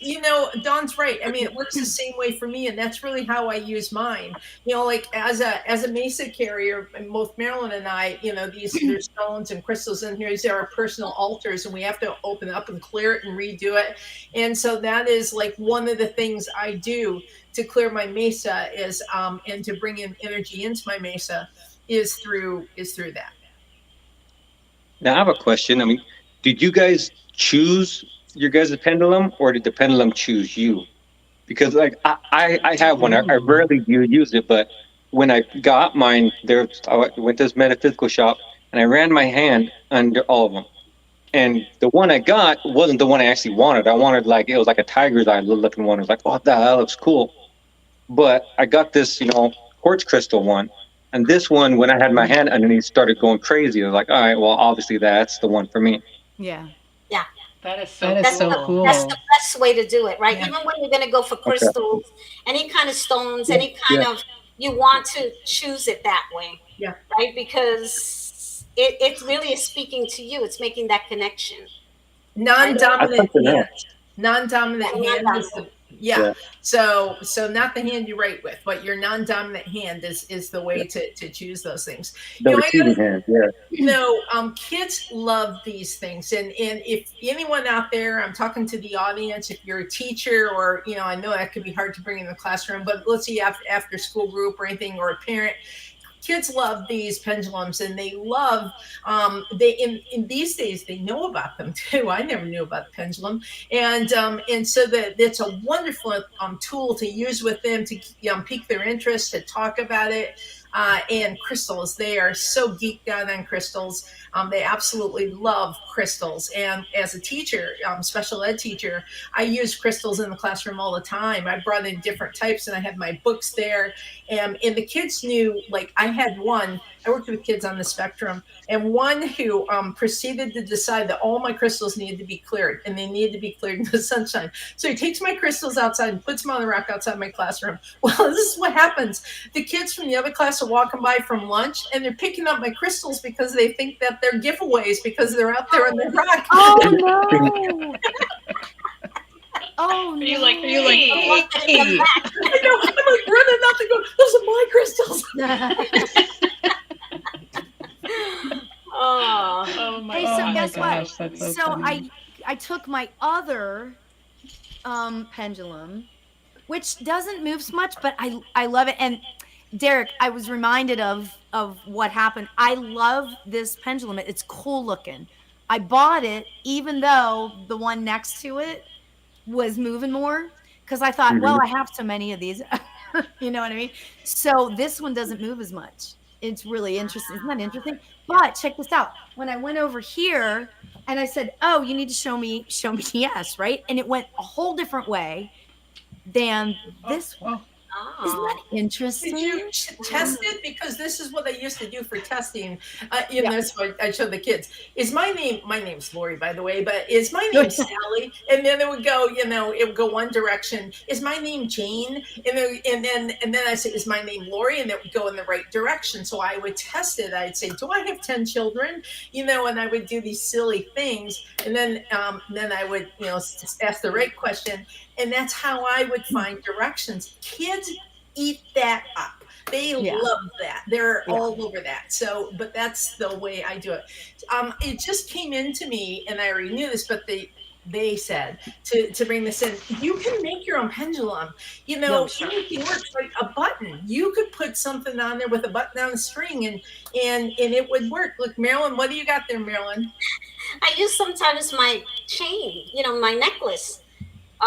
Dawn's right. I mean, it works the same way for me, and that's really how I use mine. Like as a Mesa carrier, and both Marilyn and I, there's stones and crystals in here. These are our personal altars, and we have to open it up and clear it and redo it. And so that is like one of the things I do to clear my Mesa is, and to bring in energy into my Mesa is through that. Now I have a question. I mean, did you guys choose your guys' pendulum, or did the pendulum choose you? Because like I have one. I rarely use it, but when I got mine, I went to this metaphysical shop and I ran my hand under all of them. And the one I got wasn't the one I actually wanted. I wanted it was like a tiger's eye looking one. I was like, oh, that looks cool. But I got this, quartz crystal one. And this one, when I had my hand underneath, started going crazy. I was like, all right, well, obviously that's the one for me. Yeah. Yeah. That is so cool. That's the best way to do it, right? Yeah. Even when you're going to go for crystals, any kind of stones, any kind of, you want to choose it that way. Yeah. Right? Because it really is speaking to you. It's making that connection. Non-dominant I hand. Non-dominant hand is Yeah. So not the hand you write with, but your non-dominant hand is the way to choose those things. The receiving hand, yeah. Kids love these things, and if anyone out there, I'm talking to the audience, if you're a teacher or I know that could be hard to bring in the classroom, but let's see after school group or anything, or a parent. Kids love these pendulums, and they love in these days they know about them too. I never knew about the pendulum, and so that it's a wonderful tool to use with them to pique their interest, to talk about it. And crystals, they are so geeked out on crystals. They absolutely love crystals. And as a teacher, special ed teacher, I use crystals in the classroom all the time. I brought in different types, and I had my books there. And the kids knew, like I had one, I worked with kids on the spectrum, and one who proceeded to decide that all my crystals needed to be cleared, and they needed to be cleared in the sunshine. So he takes my crystals outside and puts them on the rack outside my classroom. Well, this is what happens. The kids from the other class are walking by from lunch, and they're picking up my crystals because they think that they're giveaways because they're out there on the rack. Oh no. Oh no. Are you like, I know, I'm like running out and going, those are my crystals. Oh my Hey, God. so guess gosh, what? that's so funny. I took my other pendulum, which doesn't move so much, but I love it. And Derek, I was reminded of what happened. I love this pendulum. It's cool looking. I bought it even though the one next to it was moving more, because I thought, well, I have so many of these. You know what I mean? So this one doesn't move as much. It's really interesting. Isn't that interesting? But check this out. When I went over here and I said, oh, you need to show me yes, right? And it went a whole different way than this one. Isn't that Did interesting? you test it? Because this is what I used to do for testing. That's what I show the kids. Is my name's Lori, by the way, but is my name Sally? And then it would go, it would go one direction. Is my name Jane? And then I say, is my name Lori? And it would go in the right direction. So I would test it. I'd say, do I have 10 children? And I would do these silly things. And then I would, ask the right question. And that's how I would find directions. Kids eat that up. They love that. They're all over that. So, but that's the way I do it. It just came into me, and I already knew this, but they said to bring this in. You can make your own pendulum. Anything works. Like a button. You could put something on there with a button on a string, and it would work. Look, Marilyn, what do you got there, Marilyn? I use sometimes my chain, my necklace. If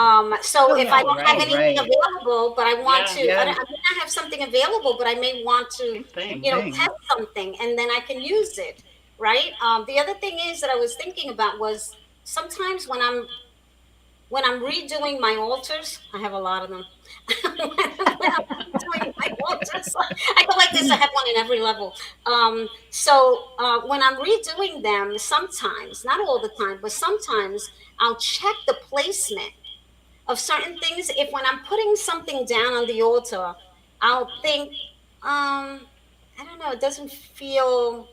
I don't have anything available, but I want to, I may not have something available, but I may want to, test something, and then I can use it, right? The other thing is that I was thinking about was sometimes when I'm redoing my altars, I have a lot of them. when I'm doing my altars, I go like this. I have one in every level. When I'm redoing them, sometimes, not all the time, but sometimes I'll check the placement of certain things. If when I'm putting something down on the altar, I'll think, I don't know, it doesn't feel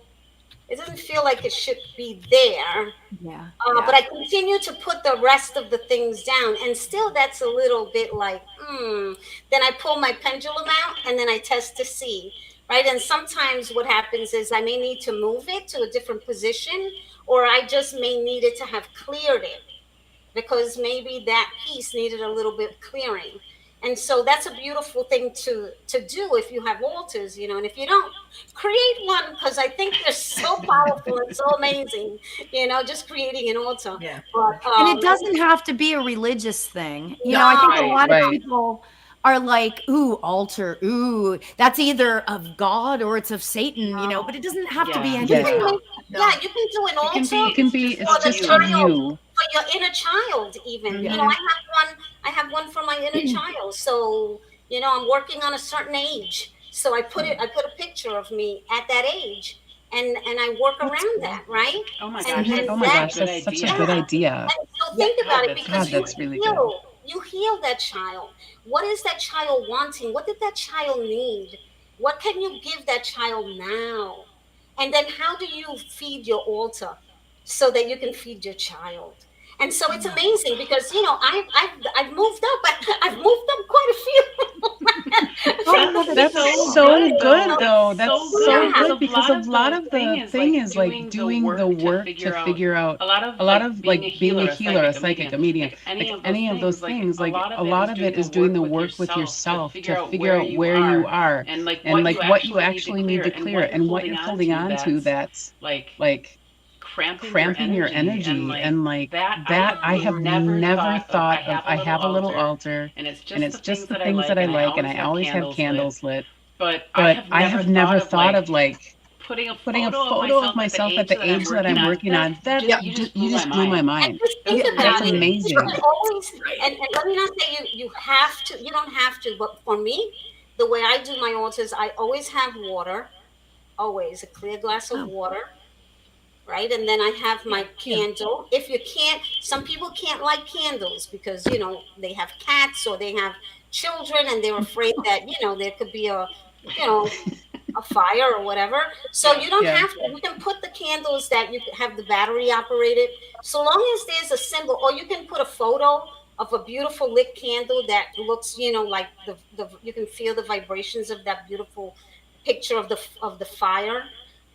like it should be there. But I continue to put the rest of the things down, and still that's a little bit like, Then I pull my pendulum out, and then I test to see, right? And sometimes what happens is I may need to move it to a different position, or I just may need it to have cleared it, because maybe that piece needed a little bit clearing. And so that's a beautiful thing to do if you have altars, and if you don't, create one, because I think they're so powerful and so amazing, just creating an altar. Yeah. But, and it doesn't have to be a religious thing. I think a lot of people are like, ooh, altar, ooh, that's either of God or it's of Satan, but it doesn't have to be anything. Yeah, you can do an altar. It can be it's just of you. For your inner child, even. I have one for my inner child. So, I'm working on a certain age. So I put a picture of me at that age, and I work around that, right? Oh my gosh, that's such a good idea. And so think about it, because that's really good. You heal that child. What is that child wanting? What did that child need? What can you give that child now? And then how do you feed your altar so that you can feed your child? And so it's amazing because, I've moved up. I've moved up quite a few. That's so good, though. That's so good, because a lot of the thing is like doing the work to figure out a lot of like being a healer, a psychic, a medium, like any of those things. Like a lot of it is doing the work with yourself to figure out where you are and like what you actually need to clear and what you're holding on to. That's like cramping your energy and like that I have never thought of. I have a little altar, and it's just the things that I like, and I always have candles lit, but I have never thought of like putting a photo of myself at the age that I'm working on. That you just blew my mind. That's amazing. And let me not say you have to, you don't have to, but for me, the way I do my altars, I always have water, always a clear glass of water. Right. And then I have my candle. If you can't, some people can't light candles because, they have cats or they have children and they're afraid that, there could be a fire or whatever. So you don't have to. You can put the candles that you have the battery operated, so long as there's a symbol, or you can put a photo of a beautiful lit candle that looks, like the you can feel the vibrations of that beautiful picture of the fire.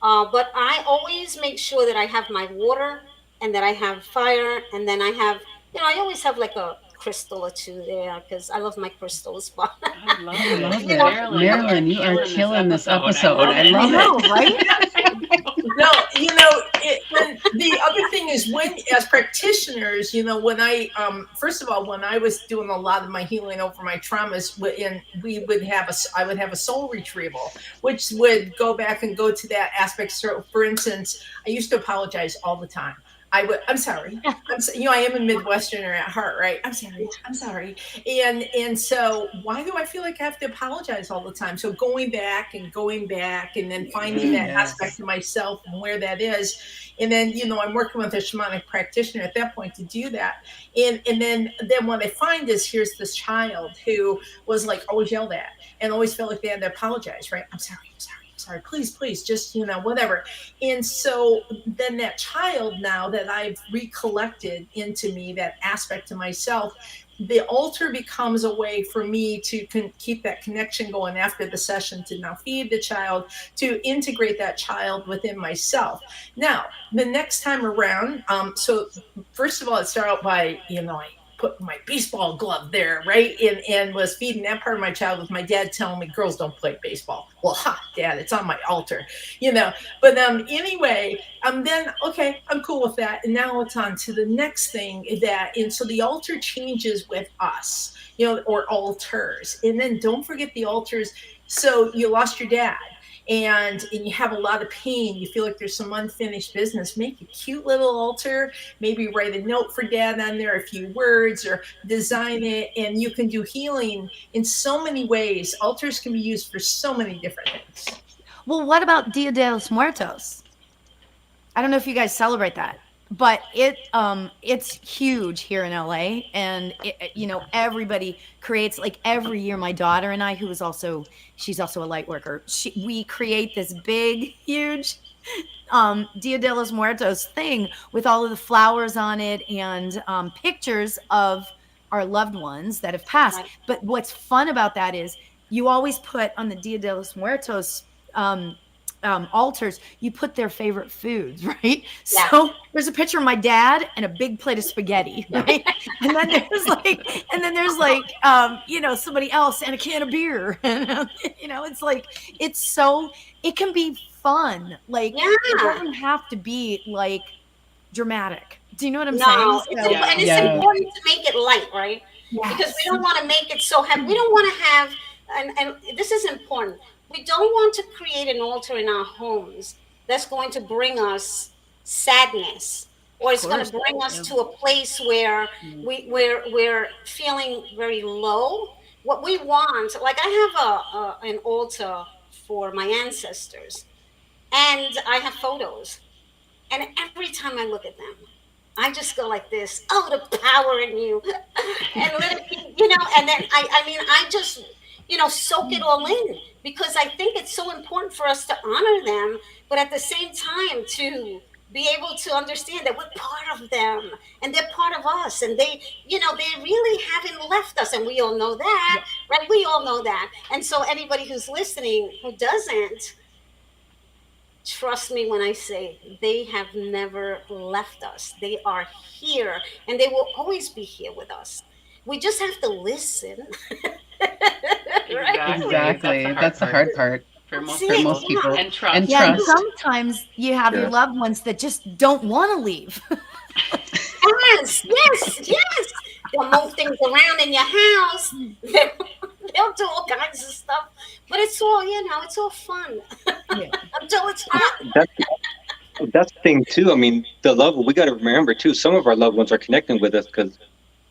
But I always make sure that I have my water and that I have fire. And then I have, I always have like a crystal or two there because I love my crystals. But I love it. Marilyn, you are killing this episode. I love it. Right? No, the other thing is when, as practitioners, when I, first of all, when I was doing a lot of my healing over my traumas, I would have a soul retrieval, which would go back and go to that aspect. So, for instance, I used to apologize all the time. I'm sorry. I am a Midwesterner at heart, right? I'm sorry. And so why do I feel like I have to apologize all the time? So going back and then finding that aspect of myself and where that is. And then, I'm working with a shamanic practitioner at that point to do that. And then what I find is here's this child who was like always yelled at and always felt like they had to apologize, right? I'm sorry, please, just, whatever. And so then that child now that I've recollected into me, that aspect of myself, the altar becomes a way for me to keep that connection going after the session, to now feed the child, to integrate that child within myself. Now, the next time around, so first of all, it started out by, I put my baseball glove there, right? And was feeding that part of my child with my dad telling me girls don't play baseball. Well, Dad, it's on my altar, But anyway, then, okay, I'm cool with that. And now it's on to the next thing and so the altar changes with us, or altars. And then don't forget the altars. So you lost your dad. And you have a lot of pain, you feel like there's some unfinished business, make a cute little altar, maybe write a note for Dad on there, a few words, or design it. And you can do healing in so many ways. Altars can be used for so many different things. Well, what about Dia de los Muertos? I don't know if you guys celebrate that, but it's huge here in LA. And everybody creates, like every year, my daughter and I, she's also a light worker, we create this big, huge Dia de los Muertos thing with all of the flowers on it and pictures of our loved ones that have passed. Right. But what's fun about that is you always put on the Dia de los Muertos altars, you put their favorite foods, right? Yeah. So there's a picture of my dad and a big plate of spaghetti, right? And then there's like, somebody else and a can of beer. And, it's like, it can be fun. Like, It doesn't have to be like dramatic. Do you know what I'm saying? And it's important to make it light, right? Yes. Because we don't want to make it so heavy. We don't want to have, and this is important, we don't want to create an altar in our homes that's going to bring us sadness, or it's going to bring us to a place where we're feeling very low. What we want, like I have an altar for my ancestors, and I have photos, and every time I look at them, I just go like this, oh, the power in you, and let it be, and then I just, soak it all in, because I think it's so important for us to honor them, but at the same time to be able to understand that we're part of them and they're part of us, and they really haven't left us, and we all know that, right? We all know that. And so anybody who's listening who doesn't, trust me when I say they have never left us. They are here, and they will always be here with us. We just have to listen. Right? Exactly. That's the hard part for most people. And trust. And and sometimes you have your loved ones that just don't want to leave. Yes. They'll move things around in your house. They'll do all kinds of stuff, but it's all, it's all fun until it's hot. That's the thing too. I mean, we got to remember too, some of our loved ones are connecting with us because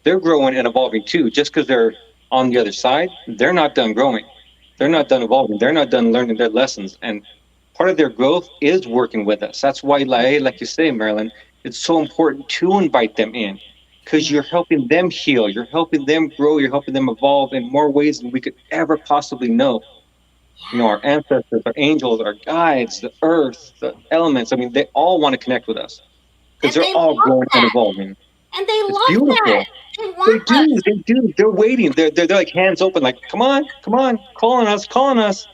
they're growing and evolving too. Just because they're on the other side, they're not done growing. They're not done evolving. They're not done learning their lessons. And part of their growth is working with us. That's why, like you say, Marilyn, it's so important to invite them in, because you're helping them heal. You're helping them grow. You're helping them evolve in more ways than we could ever possibly know. Our ancestors, our angels, our guides, the earth, the elements. I mean, they all want to connect with us because they're all growing and evolving. And they love that. They do. They're waiting. They're like hands open, like, come on, calling us.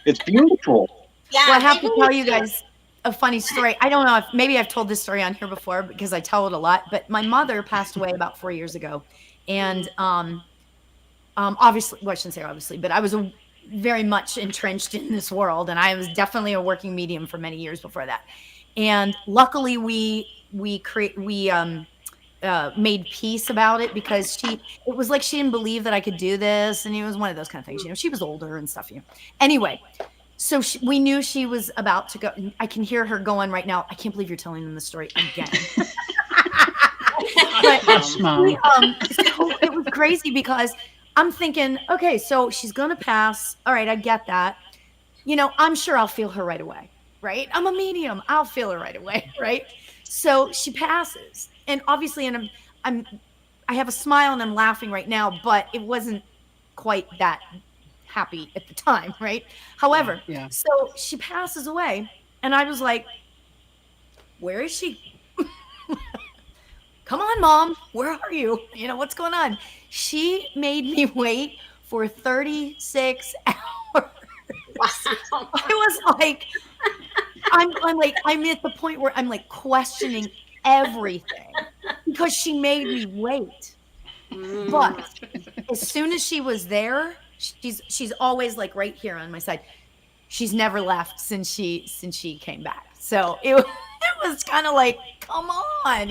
It's beautiful. Yeah, well, I have to tell you guys a funny story. I don't know if maybe I've told this story on here before because I tell it a lot, but my mother passed away about 4 years ago. And obviously, well, I shouldn't say obviously, but I was very much entrenched in this world, and I was definitely a working medium for many years before that. And luckily we made peace about it, because it was like she didn't believe that I could do this, and it was one of those kind of things. She was older and stuff. Anyway, so we knew she was about to go. I can hear her going right now, I can't believe you're telling them the story again. Gosh, Mom. So it was crazy because I'm thinking, okay, so she's gonna pass. All right, I get that. I'm sure I'll feel her right away, right? I'm a medium. I'll feel her right away, right? So she passes, and obviously, and I have a smile and I'm laughing right now, but it wasn't quite that happy at the time, right? However, so she passes away, and I was like, where is she? Come on, Mom, where are you? What's going on? She made me wait for 36 hours. Wow. I was like, I'm at the point where I'm like questioning everything because she made me wait. But as soon as she was there, she's always like right here on my side. She's never left since she came back. So it was kind of like, come on,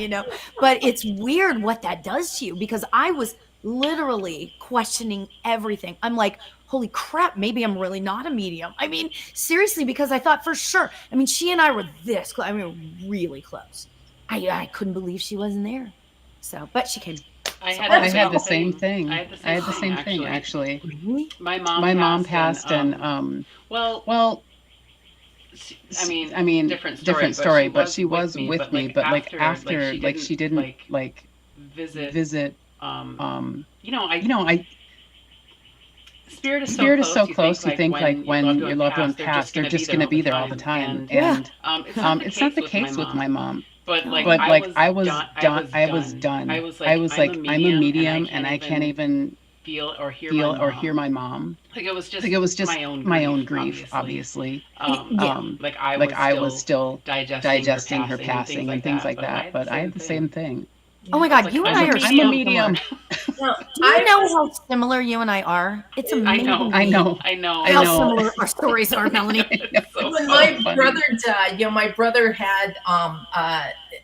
but it's weird what that does to you, because I was literally questioning everything. I'm like, holy crap, maybe I'm really not a medium. I mean, seriously, because I thought for sure. I mean, she and I were this close. I mean, really close. I couldn't believe she wasn't there. So, but she came. I had the same thing. I had the same thing, actually. Really? My mom passed, and well, I mean, different story, but she was with me. But like after, like she didn't like visit. I. Spirit is so close. You think like when your loved one passed, they're just going to be there all the time, and it's not the case with my mom. But I was done. I was like, I'm a medium, and I can't even feel or hear my mom. Like it was just my own grief, obviously. Like I was still digesting her passing and things like that. But I had the same thing. Oh my God, you and I are I'm a medium. Do you know how similar you and I are? It's amazing. I know. How similar our stories are, Melanie. When my brother died, my brother had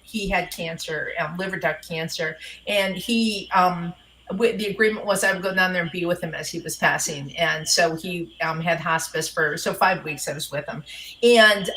he had cancer, liver duct cancer, and he the agreement was I would go down there and be with him as he was passing, and so he had hospice for 5 weeks. I was with him, and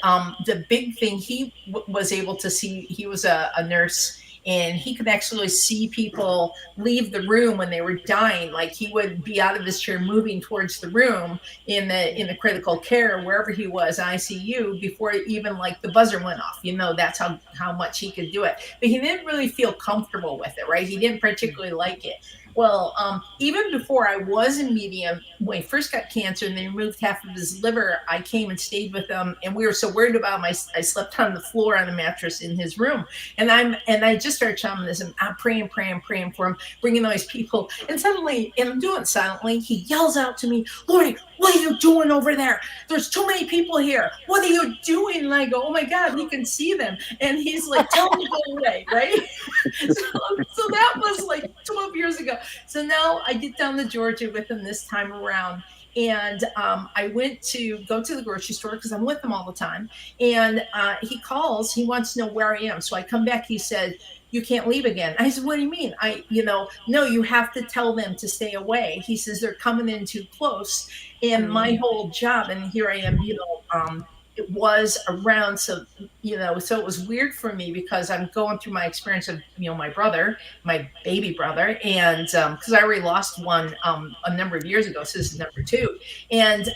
the big thing he was able to see. He was a nurse. And he could actually see people leave the room when they were dying. Like he would be out of his chair, moving towards the room in the critical care, wherever he was, ICU, before even like the buzzer went off. That's how much he could do it. But he didn't really feel comfortable with it, right? He didn't particularly like it. Well, even before I was a medium, when he first got cancer and they removed half of his liver, I came and stayed with him, and we were so worried about him. I slept on the floor on a mattress in his room, and I just started shouting this, and I'm praying for him, bringing all these people, and suddenly, and I'm doing it silently, he yells out to me, "Lori, what are you doing over there? There's too many people here. What are you doing?" And I go, "Oh my God, he can see them." And he's like, "Tell them to go away," right? So that was like 12 years ago. So now I get down to Georgia with him this time around. And I went to go to the grocery store because I'm with him all the time. And he calls, he wants to know where I am. So I come back, he said, "You can't leave again." I said, "What do you mean?" "No, you have to tell them to stay away." He says, "They're coming in too close." And my whole job, and here I am, it was around. So it was weird for me because I'm going through my experience of, my brother, my baby brother. And because I already lost one a number of years ago. So this is number 2. And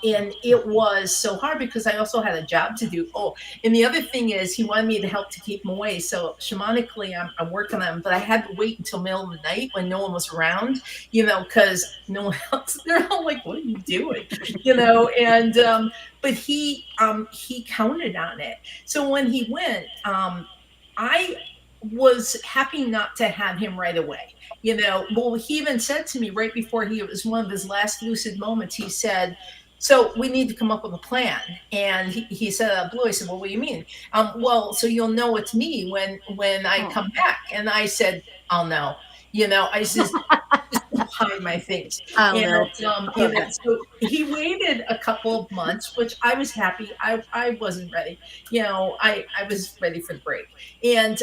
it was so hard because I also had a job to do. Oh, and the other thing is he wanted me to help to keep him away. So shamanically, I'm working on him, but I had to wait until middle of the night when no one was around, because no one else, they're all like, "What are you doing?" And, but he counted on it. So when he went, I was happy not to have him right away. Well, he even said to me right before it was one of his last lucid moments, he said, "So we need to come up with a plan." And he said, "Blue," I said, "Well, what do you mean?" "Well, so you'll know it's me when I come back." And I said, "I'll know." I said, "Just hide my face." So he waited a couple of months, which I was happy. I wasn't ready. I was ready for the break. And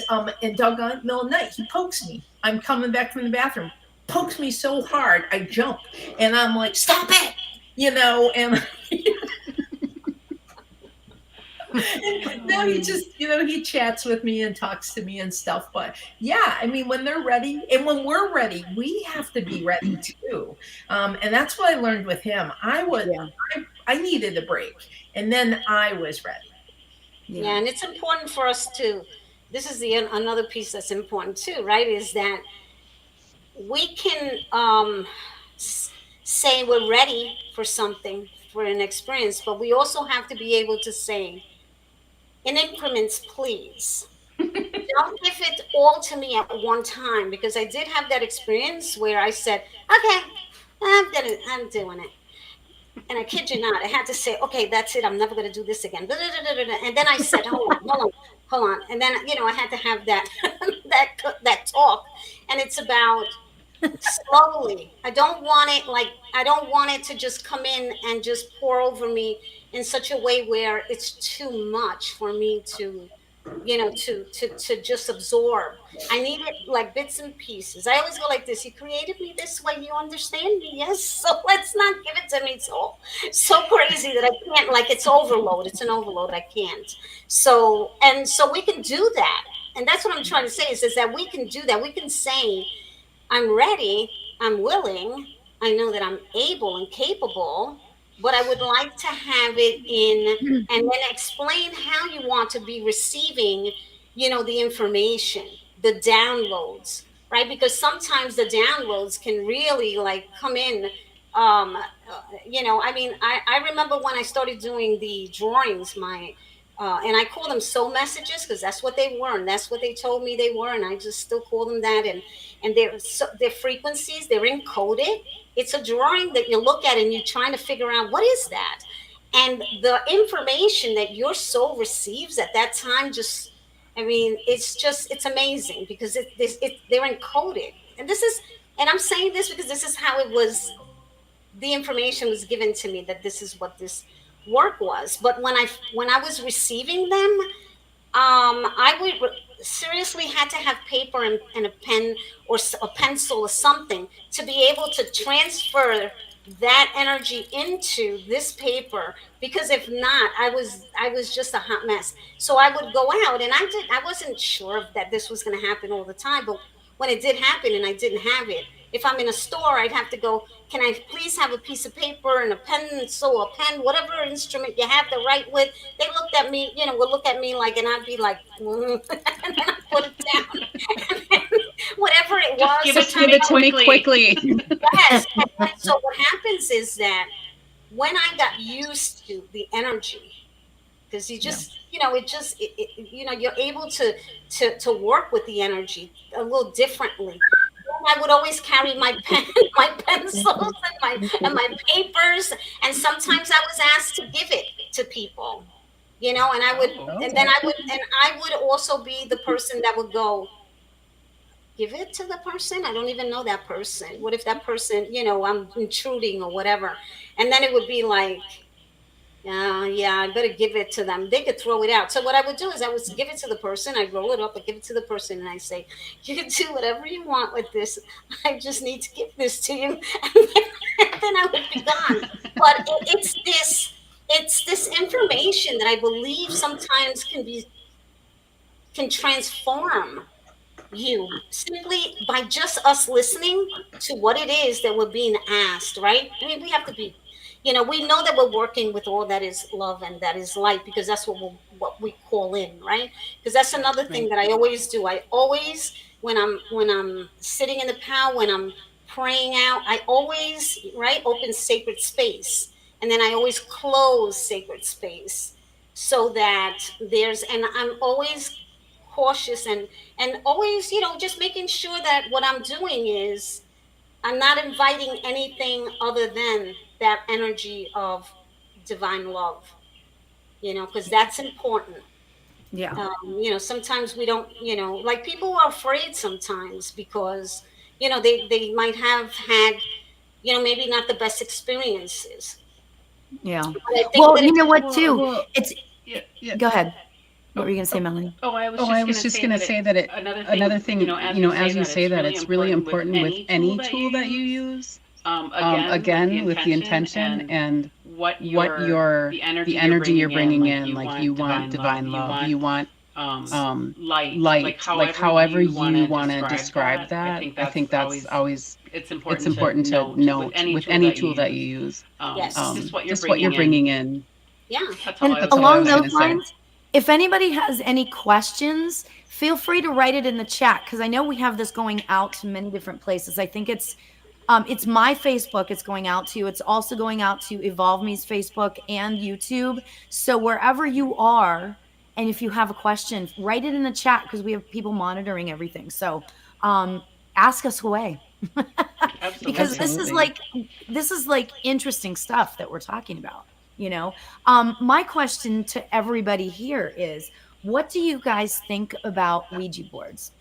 doggone middle of the night, he pokes me. I'm coming back from the bathroom, pokes me so hard, I jump. And I'm like, "Stop it!" And And now he just, he chats with me and talks to me and stuff. But yeah, I mean, when they're ready and when we're ready, we have to be ready too. And that's what I learned with him. I needed a break, and then I was ready. Yeah, and it's important for us to, this is another piece that's important too, right? Is that we can say we're ready for something, for an experience, but we also have to be able to say, in increments, please. Don't give it all to me at one time, because I did have that experience where I said, okay, I'm doing it. And I kid you not, I had to say, okay, that's it. I'm never going to do this again. And then I said, hold on. And then, I had to have that, that talk. And it's about slowly. I don't want it to just come in and just pour over me in such a way where it's too much for me to, to just absorb. I need it like bits and pieces. I always go like this: you created me this way, you understand me, yes? So let's not give it to me so crazy that I can't, like, it's overload. It's an overload. I can't. So we can do that. And that's what I'm trying to say is that we can do that. We can say, I'm ready, I'm willing, I know that I'm able and capable, but I would like to have it in, and then explain how you want to be receiving, the information, the downloads, right? Because sometimes the downloads can really come in. I remember when I started doing the drawings, and I call them soul messages because that's what they were, and that's what they told me they were, and I just still call them that. And their frequencies, they're encoded. It's a drawing that you look at and you're trying to figure out what is that, and the information that your soul receives at that time, it's amazing because they're encoded. And I'm saying this because this is how it was. The information was given to me that this is what this work was. But when I was receiving them, I would seriously had to have paper and a pen or a pencil or something to be able to transfer that energy into this paper, because if not, I was just a hot mess. So I would go out, and I wasn't sure that this was going to happen all the time, but when it did happen and I didn't have it, if I'm in a store, I'd have to go, can I please have a piece of paper and a pencil, a pen, whatever instrument you have to write with? They looked at me, would look at me like, and I'd be like, and then I'd put it down. And then whatever it was. Just give it to me quickly. Yes. And so what happens is that when I got used to the energy, because you just, you're able to work with the energy a little differently. I would always carry my pen, my pencils, and my papers, and sometimes I was asked to give it to people, and I would also be the person that would go, give it to the person. I don't even know that person. What if that person, I'm intruding or whatever, and then it would be like, I better give it to them. They could throw it out. So what I would do is I would give it to the person. I roll it up, I give it to the person, and I say, you can do whatever you want with this. I just need to give this to you. And then I would be gone. But it's this information that I believe sometimes can transform you simply by just us listening to what it is that we're being asked, right? I mean, we have to be, we know that we're working with all that is love and that is light, because that's what we call in, right? Because that's another thing that I always do. I always, when I'm sitting in the power, when I'm praying out, I always, open sacred space. And then I always close sacred space so that and I'm always cautious and always, just making sure that what I'm doing is I'm not inviting anything other than that energy of divine love, because that's important. Yeah. Sometimes we don't, like people are afraid sometimes because, they might have had, maybe not the best experiences. Yeah. Well, you know what, too? Go ahead. What were you going to say, Melanie? I was just going to say that another thing, as you say that, it's really important with any tool that you use. Again, with the intention and the energy you're bringing in, like you want divine love, you want light, like however you want to describe that. I think that's always it's important to note with any tool that you use. Yes. Just what you're bringing in. Yeah. And That's all I along was those gonna say. lines, if anybody has any questions, feel free to write it in the chat, because I know we have this going out to many different places. I think it's my Facebook it's going out to. It's also going out to Evolve Me's Facebook and YouTube. So wherever you are, and if you have a question, write it in the chat, because we have people monitoring everything. So ask us away. Because this is like interesting stuff that we're talking about, you know. My question to everybody here is, what do you guys think about Ouija boards?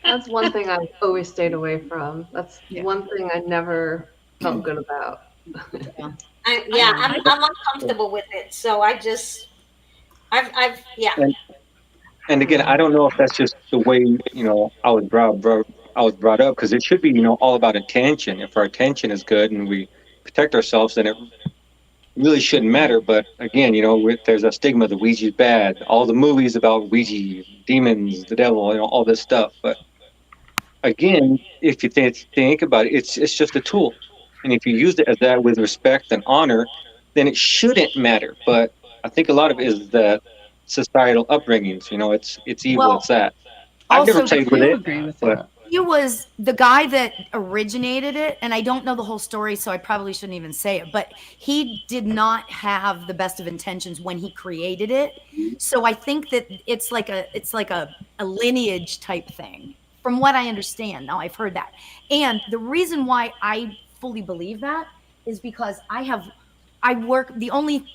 That's one thing I've always stayed away from. That's one thing I never felt good about. I'm uncomfortable with it. So I've And again, I don't know if that's just the way, you know, I was brought up, because it should be, you know, all about intention. If our intention is good and we protect ourselves, then it really shouldn't matter. But again, you know, there's a stigma, the Ouija's bad, all the movies about Ouija, demons, the devil, you know, all this stuff. But again, if you think about it, it's just a tool. And if you use it as that with respect and honor, then it shouldn't matter. But I think a lot of it is the societal upbringings. You know, it's evil. Well, it's that. I've never also, played with I it, agree with but that. He was the guy that originated it, and I don't know the whole story, so I probably shouldn't even say it, but he did not have the best of intentions when he created it. So I think that it's like a lineage type thing, from what I understand. Now, I've heard that. And the reason why I fully believe that is because the only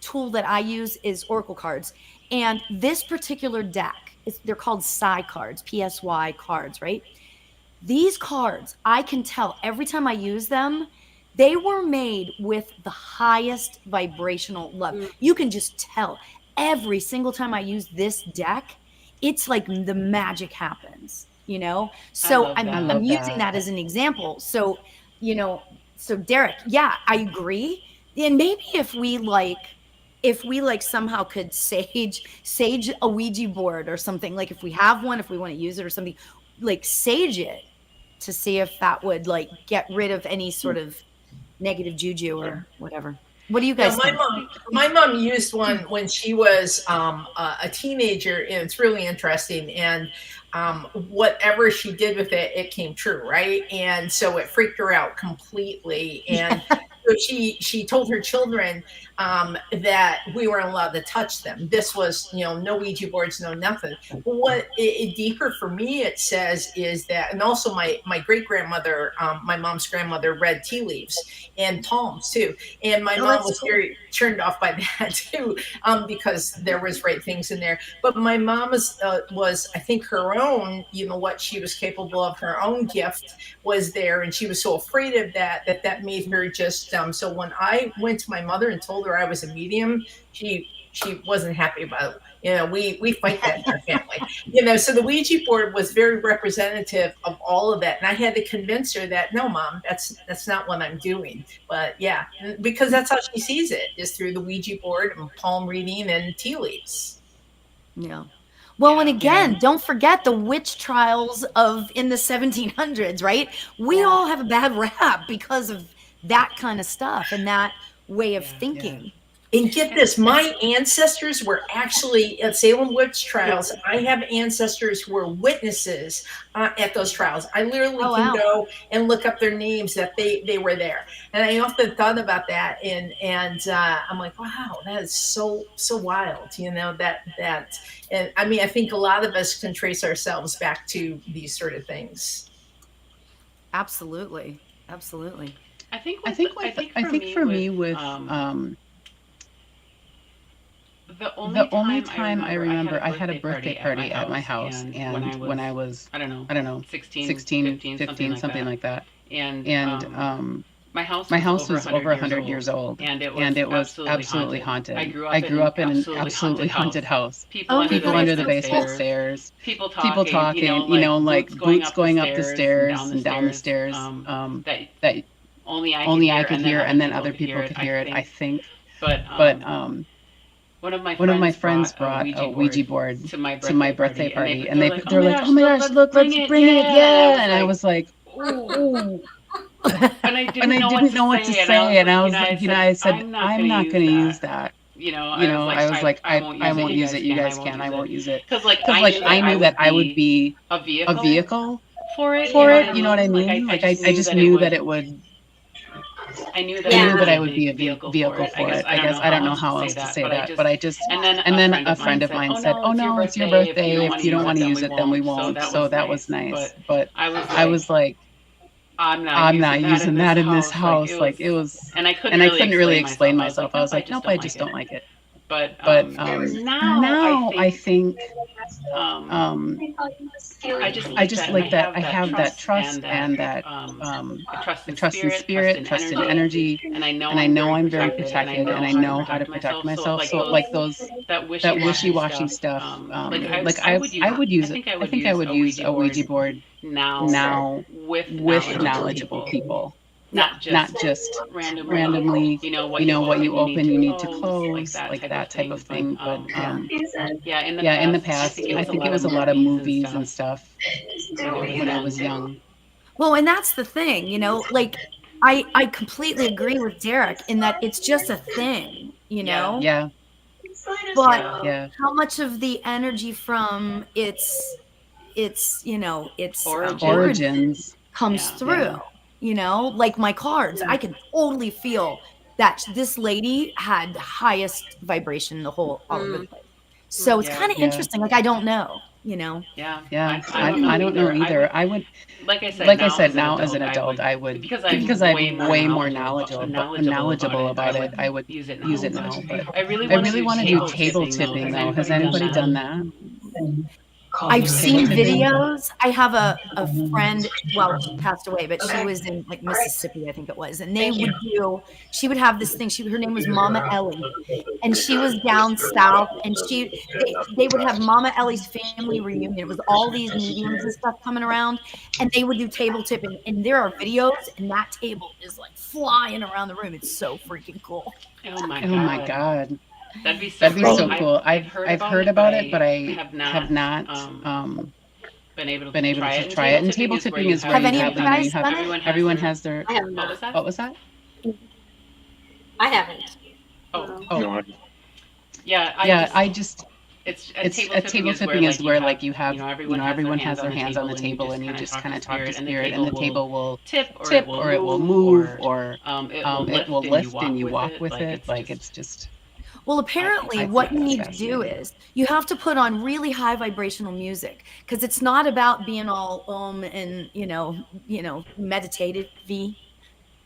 tool that I use is Oracle cards. And this particular deck, they're called Psy cards, PSY cards, right? These cards, I can tell every time I use them, they were made with the highest vibrational love. You can just tell every single time I use this deck, it's like the magic happens, you know? So I'm using that as an example. So, you know, so Derek, yeah, I agree. And maybe if we somehow could sage a Ouija board or something, like if we have one, if we want to use it or something, like sage it to see if that would like get rid of any sort of negative juju or whatever. What do you guys think? My mom used one when she was a teenager, and it's really interesting. And whatever she did with it, it came true, right? And so it freaked her out completely. And so she told her children that we weren't allowed to touch them. This was, you know, no Ouija boards, no nothing. But what deeper for me it says is that, and also my great grandmother, my mom's grandmother, read tea leaves and palms too, and my mom was very turned off by that too, because there was right things in there. But my mom was I think her own, you know, what she was capable of, her own gift was there, and she was so afraid of that made her just so when I went to my mother and told her I was a medium, she wasn't happy about it. You know, we fight that in our family. You know, so the Ouija board was very representative of all of that, and I had to convince her that no, Mom, that's not what I'm doing. But yeah, because that's how she sees it, is through the Ouija board and palm reading and tea leaves. Yeah. Well, and again, don't forget the witch trials in the 1700s, right? We all have a bad rap because of that kind of stuff and that way of thinking. And get this, my ancestors were actually at Salem witch trials. I have ancestors who were witnesses at those trials. I literally can go and look up their names that they were there. And I often thought about that, and I'm like, wow, that is so wild, you know, that. And I mean, I think a lot of us can trace ourselves back to these sort of things. Absolutely. I think for me with the only time I remember I had a birthday party at my house, and when I was I don't know 16, 15, something like that. And my house was over 100 years old, and it was absolutely haunted. I grew up in an absolutely haunted house. People under the basement stairs, people talking, you know, like boots going up the stairs and down the stairs. only I could hear, and then other people could hear it, I think. But one of my friends brought a Ouija board to my birthday party, and they're like, "Oh my gosh, look, let's bring it, yeah!" And I was like, "Ooh." And I didn't know what to say, and I was like, I said, "I'm not going to use that." I was like, I won't use it. You guys can. I won't use it. Because I knew that I would be a vehicle for it. You know what I mean? Like I just knew that it would. I knew that I would be a vehicle for it. I guess I don't know how else to say that, but I just. And then a friend of mine said, "Oh no, it's your birthday. If you don't want to use it, then we won't." So that was nice. But I was like, I'm not using that in this house. Like it was, and I couldn't really explain myself. I was like, nope, I just don't like it. But now I think I just like that I have that trust and that trust in spirit, trust in energy, and I know I'm very protected, and I know how to protect myself. So like that wishy-washy stuff, like I would use it. I think I would use a Ouija board now with knowledgeable people. Not just randomly, what you open, you need to close, like that type of thing. But in the past, I think it was a lot of movies and stuff when I was young. Well, and that's the thing, like I completely agree with Derek in that it's just a thing, Yeah. But how much of the energy from its origins comes through? Like my cards, I can totally feel that this lady had the highest vibration in all over the place. So it's kind of interesting. Like I don't know, Yeah. I don't know either. I would, like I said, now as an adult, I would because I'm way more knowledgeable about it. I would use it now. But I really want to do table tipping though. Has anybody done that? I've seen videos. I have a friend, well, she passed away, but she was in like Mississippi, I think it was. And she would have this thing. Her name was Mama Ellie. And she was down south, and they would have Mama Ellie's family reunion. It was all these mediums and stuff coming around, and they would do table tipping. And there are videos, and that table is like flying around the room. It's so freaking cool. Oh my God. That'd be so cool. I've heard about it, but I have not been able to try it. And table tipping is where everyone has their. What was that? I haven't. Oh. Yeah. I just. It's table tipping is where like you have everyone has their hands on the table, and you just kind of talk to spirit, and the table will tip or it will move or it will lift and you walk with it. Like it's just. Well, apparently what you need to do is you have to put on really high vibrational music, because it's not about being all and, meditative.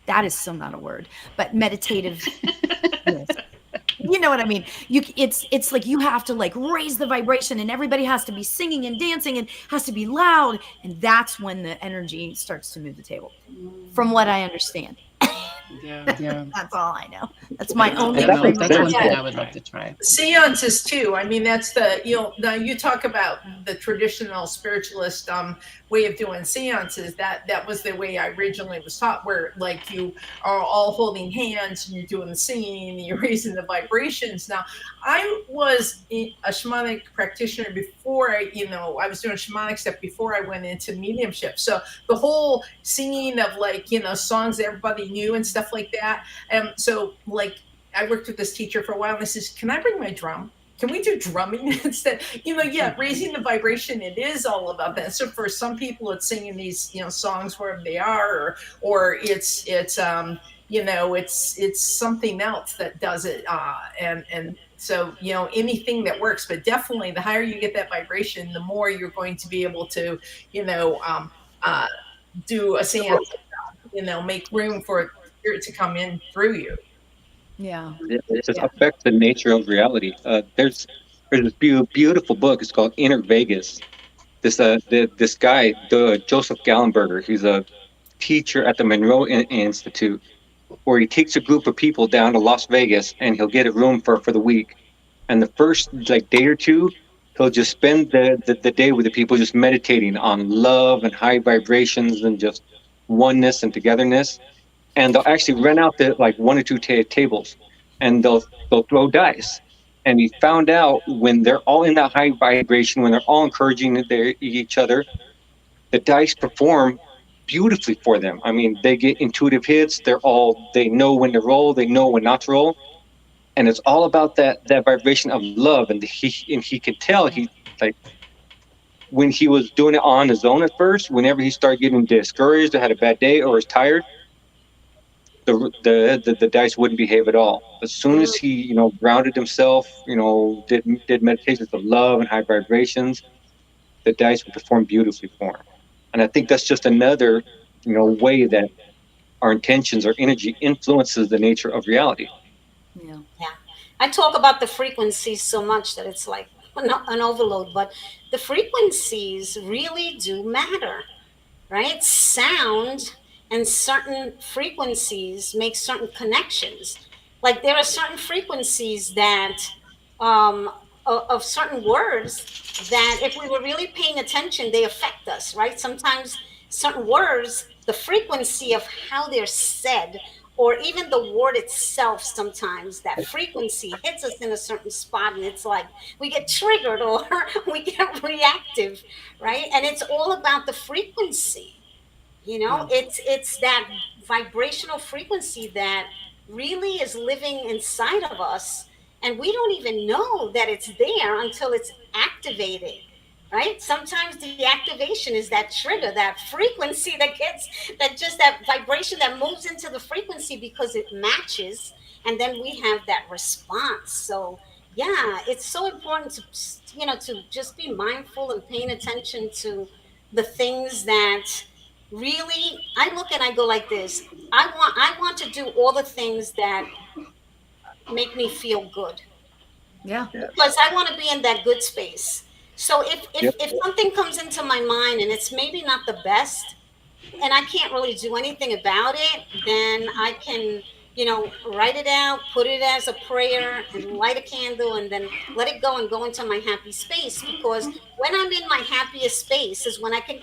That is still not a word, but meditative. Yes. You know what I mean? It's like you have to like raise the vibration, and everybody has to be singing and dancing and has to be loud. And that's when the energy starts to move the table, from what I understand. Yeah. That's all I know. That's my only. That's one thing I would love to try. Seances too. I mean, that's now you talk about the traditional spiritualist way of doing seances. That was the way I originally was taught, where like you are all holding hands and you're doing the singing and you're raising the vibrations. Now, I was a shamanic practitioner before I was doing shamanic stuff before I went into mediumship. So the whole singing of like, songs that everybody knew and stuff like that. And so like I worked with this teacher for a while, and I says, can I bring my drum? Can we do drumming instead? Raising the vibration, it is all about that. So for some people it's singing these, songs wherever they are, or it's something else that does it. And so, anything that works, but definitely the higher you get that vibration, the more you're going to be able to, do a seance, make room for spirit to come in through you. Yeah. It just affects the nature of reality. There's this beautiful book. It's called Inner Vegas. This guy, Joseph Gallenberger, he's a teacher at the Monroe Institute, where he takes a group of people down to Las Vegas, and he'll get a room for the week. And the first day or two, he'll just spend the day with the people, just meditating on love and high vibrations and just oneness and togetherness. and they'll actually rent out the like 1 or 2 tables, and they'll throw dice. And he found out when they're all in that high vibration, when they're all encouraging each other, the dice perform beautifully for them. I mean, they get intuitive hits. They know when to roll, they know when not to roll, and it's all about that vibration of love. And he could tell he like when he was doing it on his own at first. Whenever he started getting discouraged, or had a bad day, or was tired, the dice wouldn't behave at all. As soon as he grounded himself, did meditations of love and high vibrations, the dice would perform beautifully for him. And I think that's just another way that our intentions, our energy influences the nature of reality. Yeah. I talk about the frequencies so much that it's like an overload, but the frequencies really do matter, right? Sound and certain frequencies make certain connections. Like there are certain frequencies that of certain words that if we were really paying attention, they affect us, right? Sometimes certain words, the frequency of how they're said, or even the word itself, sometimes that frequency hits us in a certain spot, and it's like we get triggered or we get reactive, right? And it's all about the frequency. It's that vibrational frequency that really is living inside of us, and we don't even know that it's there until it's activated, right? Sometimes the activation is that trigger, that frequency that vibration that moves into the frequency because it matches, and then we have that response. So yeah, it's so important to just be mindful and paying attention to the things that really, I look and I go like this. I want to do all the things that make me feel good. Yeah. Because I want to be in that good space. So if something comes into my mind and it's maybe not the best, and I can't really do anything about it, then I can, write it out, put it as a prayer, and light a candle, and then let it go and go into my happy space. Because when I'm in my happiest space is when I can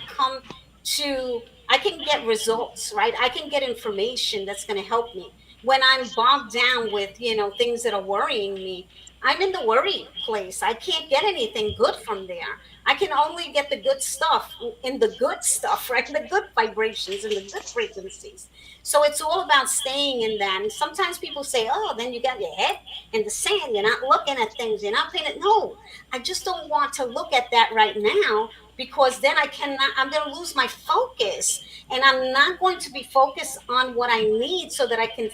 I can get results, right? I can get information that's going to help me. When I'm bogged down with, things that are worrying me, I'm in the worry place. I can't get anything good from there. I can only get the good stuff in the good stuff, right? The good vibrations and the good frequencies. So it's all about staying in that. And sometimes people say, oh, then you got your head in the sand. You're not looking at things. You're not paying it. No, I just don't want to look at that right now, because then I'm going to lose my focus, and I'm not going to be focused on what I need so that I can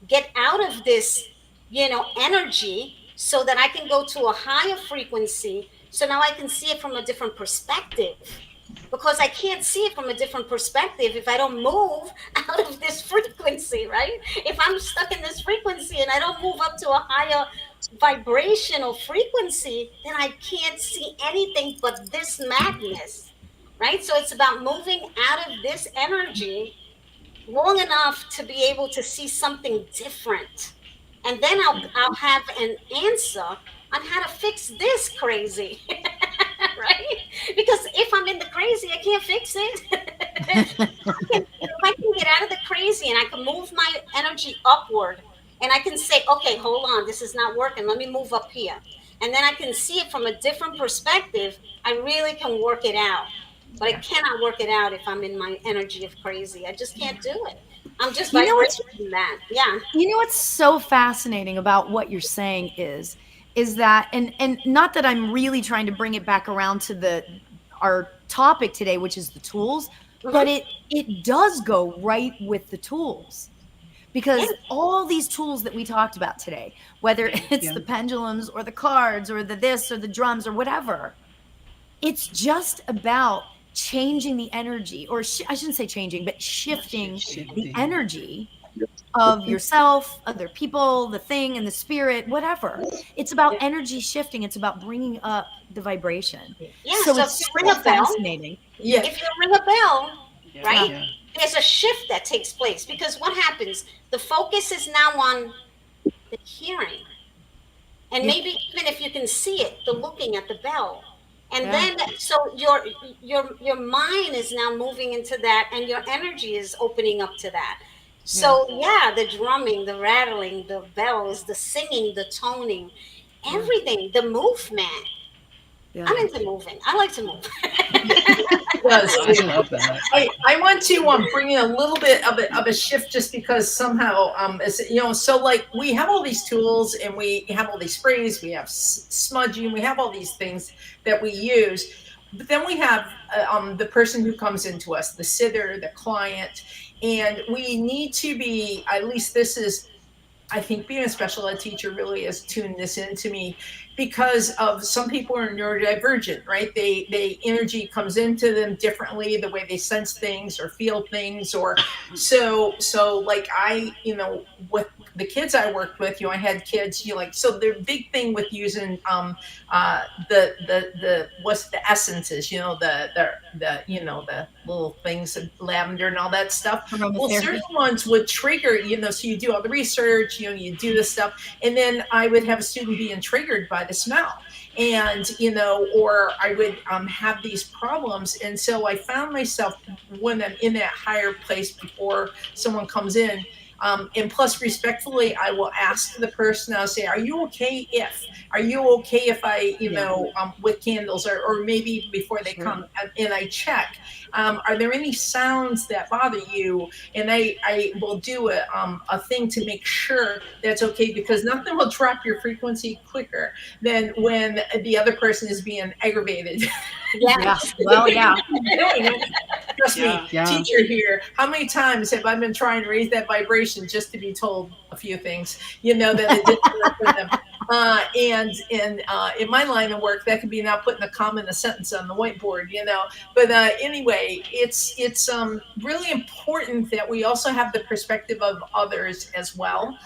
get out of this, energy, so that I can go to a higher frequency. So now I can see it from a different perspective, because I can't see it from a different perspective if I don't move out of this frequency, right? If I'm stuck in this frequency and I don't move up to a higher vibrational frequency, then I can't see anything but this madness, right? So it's about moving out of this energy long enough to be able to see something different. And then I'll have an answer on how to fix this crazy, right? Because if I'm in the crazy, I can't fix it. If I can get out of the crazy and I can move my energy upward, and I can say, okay, hold on, this is not working. Let me move up here. And then I can see it from a different perspective. I really can work it out. But I cannot work it out if I'm in my energy of crazy. I just can't do it. I'm just vibrating that. Yeah. What's so fascinating about what you're saying is that, and not that I'm really trying to bring it back around to our topic today, which is the tools, but it does go right with the tools. Because all these tools that we talked about today, whether it's the pendulums or the cards or the this or the drums or whatever, it's just about changing the energy, or I shouldn't say changing, but shifting the energy of yourself, other people, the thing, and the spirit, whatever. It's about energy shifting. It's about bringing up the vibration. Yeah, so it's so fascinating. Yeah. If you ring a bell, right? Yeah. There's a shift that takes place, because what happens? The focus is now on the hearing, and maybe even if you can see it, the looking at the bell, and then so your mind is now moving into that, and your energy is opening up to that. So yeah, the drumming, the rattling, the bells, the singing, the toning, everything, the movement. I'm into moving. I like to move. I love that. I want to bring in a little bit of a shift, just because somehow, so like we have all these tools and we have all these sprays, we have smudging, we have all these things that we use, but then we have the person who comes into us, the sitter, the client, and we need to be, at least this is, I think being a special ed teacher really has tuned this into me, because of some people are neurodivergent, right? They energy comes into them differently, the way they sense things or feel things, or so like with the kids I worked with, I had kids, so the big thing with using the what's the essences, the little things of lavender and all that stuff. Well, certain ones would trigger, so you do all the research, you do this stuff, and then I would have a student being triggered by the smell, and or I would have these problems. And so I found myself, when I'm in that higher place before someone comes in, and plus respectfully, I will ask the person, I'll say, are you okay if I, with candles, or maybe before they come, and I check, are there any sounds that bother you? And I will do a thing to make sure that's okay, because nothing will drop your frequency quicker than when the other person is being aggravated. Well, yeah. Trust me, teacher here, how many times have I been trying to raise that vibration just to be told a few things, that it didn't work for them. And in my line of work, that could be now putting a comma in a sentence on the whiteboard, But anyway, it's really important that we also have the perspective of others as well.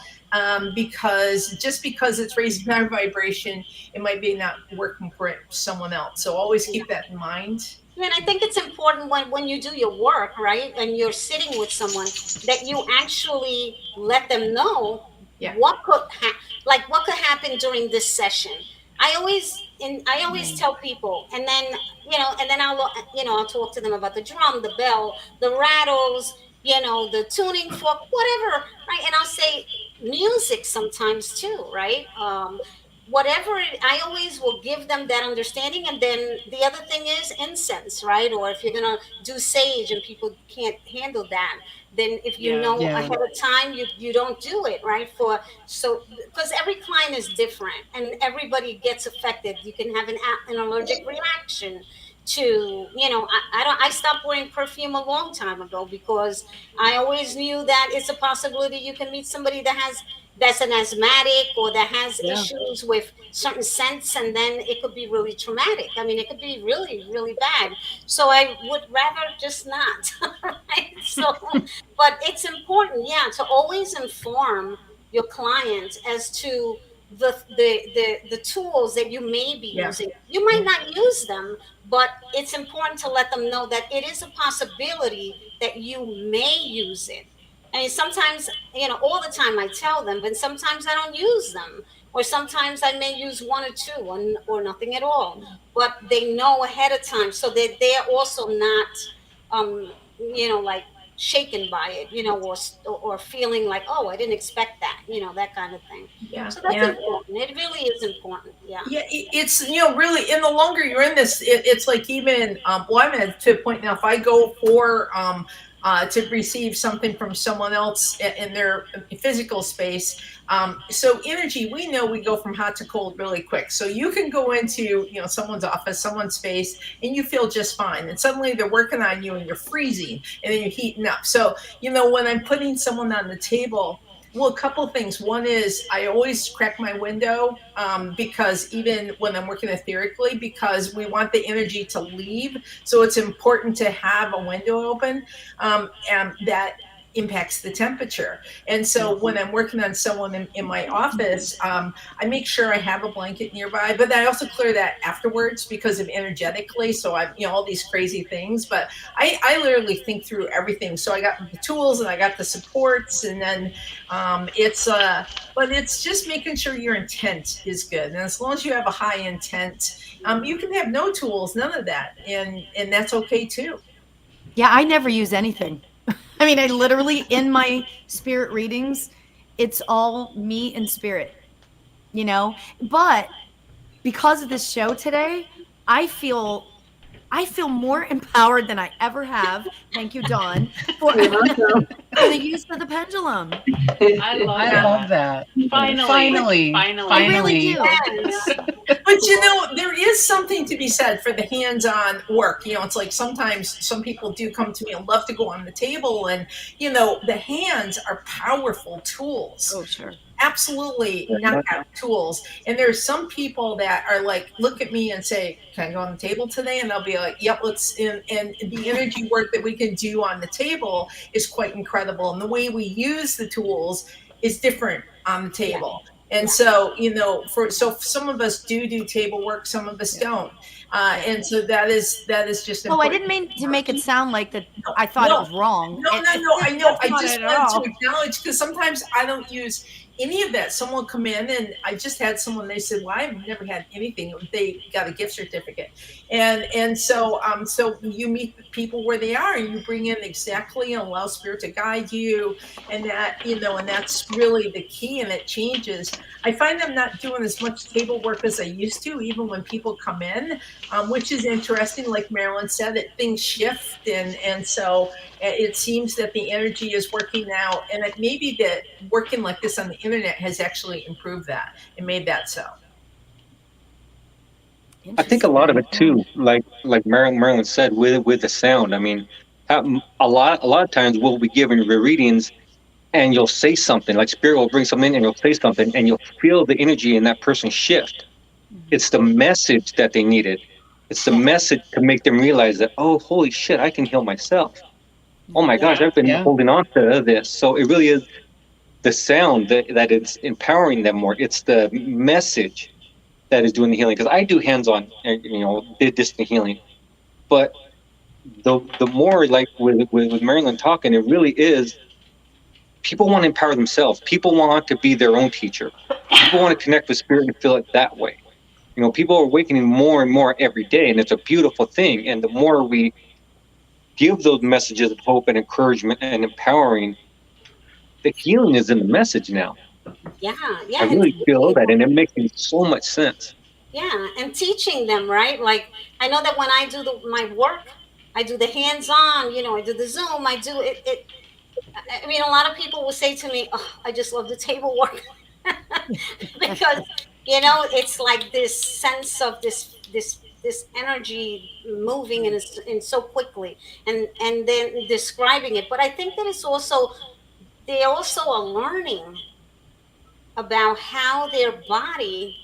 Because just because it's raising our vibration, it might be not working for someone else. So always keep that in mind. And I think it's important when you do your work, right, and you're sitting with someone, that you actually let them know what could happen during this session. I always tell people, and then I'll talk to them about the drum, the bell, the rattles, the tuning fork, whatever, right? And I'll say music sometimes too, right? I always will give them that understanding. And then the other thing is incense, right? Or if you're gonna do sage and people can't handle that, then if ahead of time, you don't do it, right? Because every client is different and everybody gets affected. You can have an allergic reaction to, I stopped wearing perfume a long time ago, because I always knew that it's a possibility you can meet somebody that's an asthmatic, or that has issues with certain scents, and then it could be really traumatic. I mean, it could be really, really bad. So I would rather just not. Right? So, but it's important, to always inform your clients as to the tools that you may be using. You might not use them, but it's important to let them know that it is a possibility that you may use it. I mean, sometimes, all the time I tell them, but sometimes I don't use them. Or sometimes I may use one or two, or nothing at all. But they know ahead of time, so that they're also not, like shaken by it, or feeling like, oh, I didn't expect that, that kind of thing. Yeah. So that's important. It really is important. Yeah. Yeah, it's really, and the longer you're in this, it's like, even I'm to a point now, if I go for to receive something from someone else in their physical space. So energy, we know we go from hot to cold really quick. So you can go into, someone's office, someone's space, and you feel just fine. And suddenly they're working on you and you're freezing, and then you're heating up. So, when I'm putting someone on the table, well, a couple of things. One is I always crack my window, because even when I'm working etherically, because we want the energy to leave. So it's important to have a window open, and that impacts the temperature. And so when I'm working on someone in my office, I make sure I have a blanket nearby, but I also clear that afterwards because of energetically. So I, all these crazy things, but I literally think through everything. So I got the tools and I got the supports, and then but it's just making sure your intent is good. And as long as you have a high intent, you can have no tools, none of that. And that's okay too. Yeah. I never use anything. I mean, I literally, in my spirit readings, it's all me and spirit, you know? But because of this show today, I feel more empowered than I ever have. Thank you, Dawn, for the use of the pendulum. I love that. Finally. I really do. But you know, there is something to be said for the hands-on work. You know, it's like sometimes some people do come to me and love to go on the table, and you know, the hands are powerful tools. Oh, sure. Absolutely knockout tools. And there's some people that are like, look at me and say, can I go on the table today? And they'll be like, yep, let's, and the energy work that we can do on the table is quite incredible. And the way we use the tools is different on the table. And so, you know, so some of us do table work, some of us don't. And so that is just important. I didn't mean to make it sound like that. I thought it was wrong. No, I know. I just wanted to acknowledge, because sometimes I don't use any of that. Someone come in, and I just had someone, they said, well, I've never had anything. They got a gift certificate. And so you meet the people where they are, and you bring in exactly and allow spirit to guide you. And that, you know, and that's really the key, and it changes. I find I'm not doing as much table work as I used to, even when people come in, which is interesting. Like Marilyn said, that things shift. And so it seems that the energy is working now, and it may be that working like this on the internet has actually improved that and made that so. I think a lot of it too, like Marilyn said, with the sound. I mean, a lot of times we'll be given readings, and you'll say something, like spirit will bring something in, and you'll say something, and you'll feel the energy in that person shift. It's the message that they needed. It's the message to make them realize that, oh, holy shit, I can heal myself. Oh my gosh, I've been holding on to this. So it really is the sound that it's empowering them more. It's the message that is doing the healing. Because I do hands-on, you know, distant healing. But the more, like with Marilyn talking, it really is, people want to empower themselves. People want to be their own teacher. People want to connect with spirit and feel it that way. You know, people are awakening more and more every day, and it's a beautiful thing. And the more we give those messages of hope and encouragement and empowering, the healing is in the message now. Yeah. I really feel that, and it makes so much sense. Yeah, and teaching them, right? Like, I know that when I do my work, I do the hands-on, you know, I do the Zoom, I do it. I mean, a lot of people will say to me, oh, I just love the table work. Because, you know, it's like this sense of this energy moving and so quickly, and then describing it. But I think that they also are learning about how their body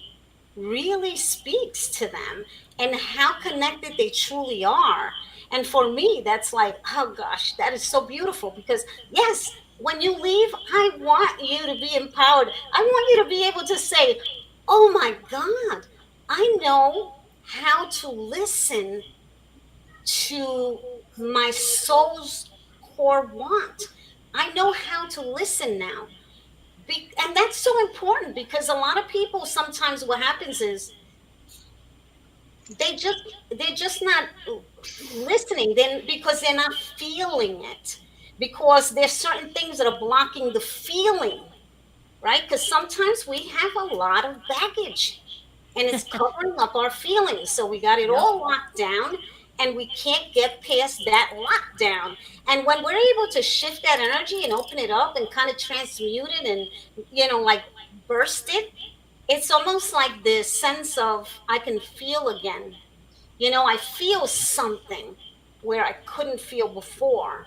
really speaks to them and how connected they truly are. And for me, that's like, oh gosh, that is so beautiful, because yes, when you leave, I want you to be empowered. I want you to be able to say, oh my God, I know how to listen to my soul's core want. I know how to listen now. And that's so important, because a lot of people, sometimes what happens is they're just not listening then, because they're not feeling it, because there's certain things that are blocking the feeling, right? Because sometimes we have a lot of baggage, and it's covering up our feelings. So we got it all locked down, and we can't get past that lockdown. And when we're able to shift that energy and open it up and kind of transmute it and, you know, like burst it, it's almost like this sense of, I can feel again. You know, I feel something where I couldn't feel before.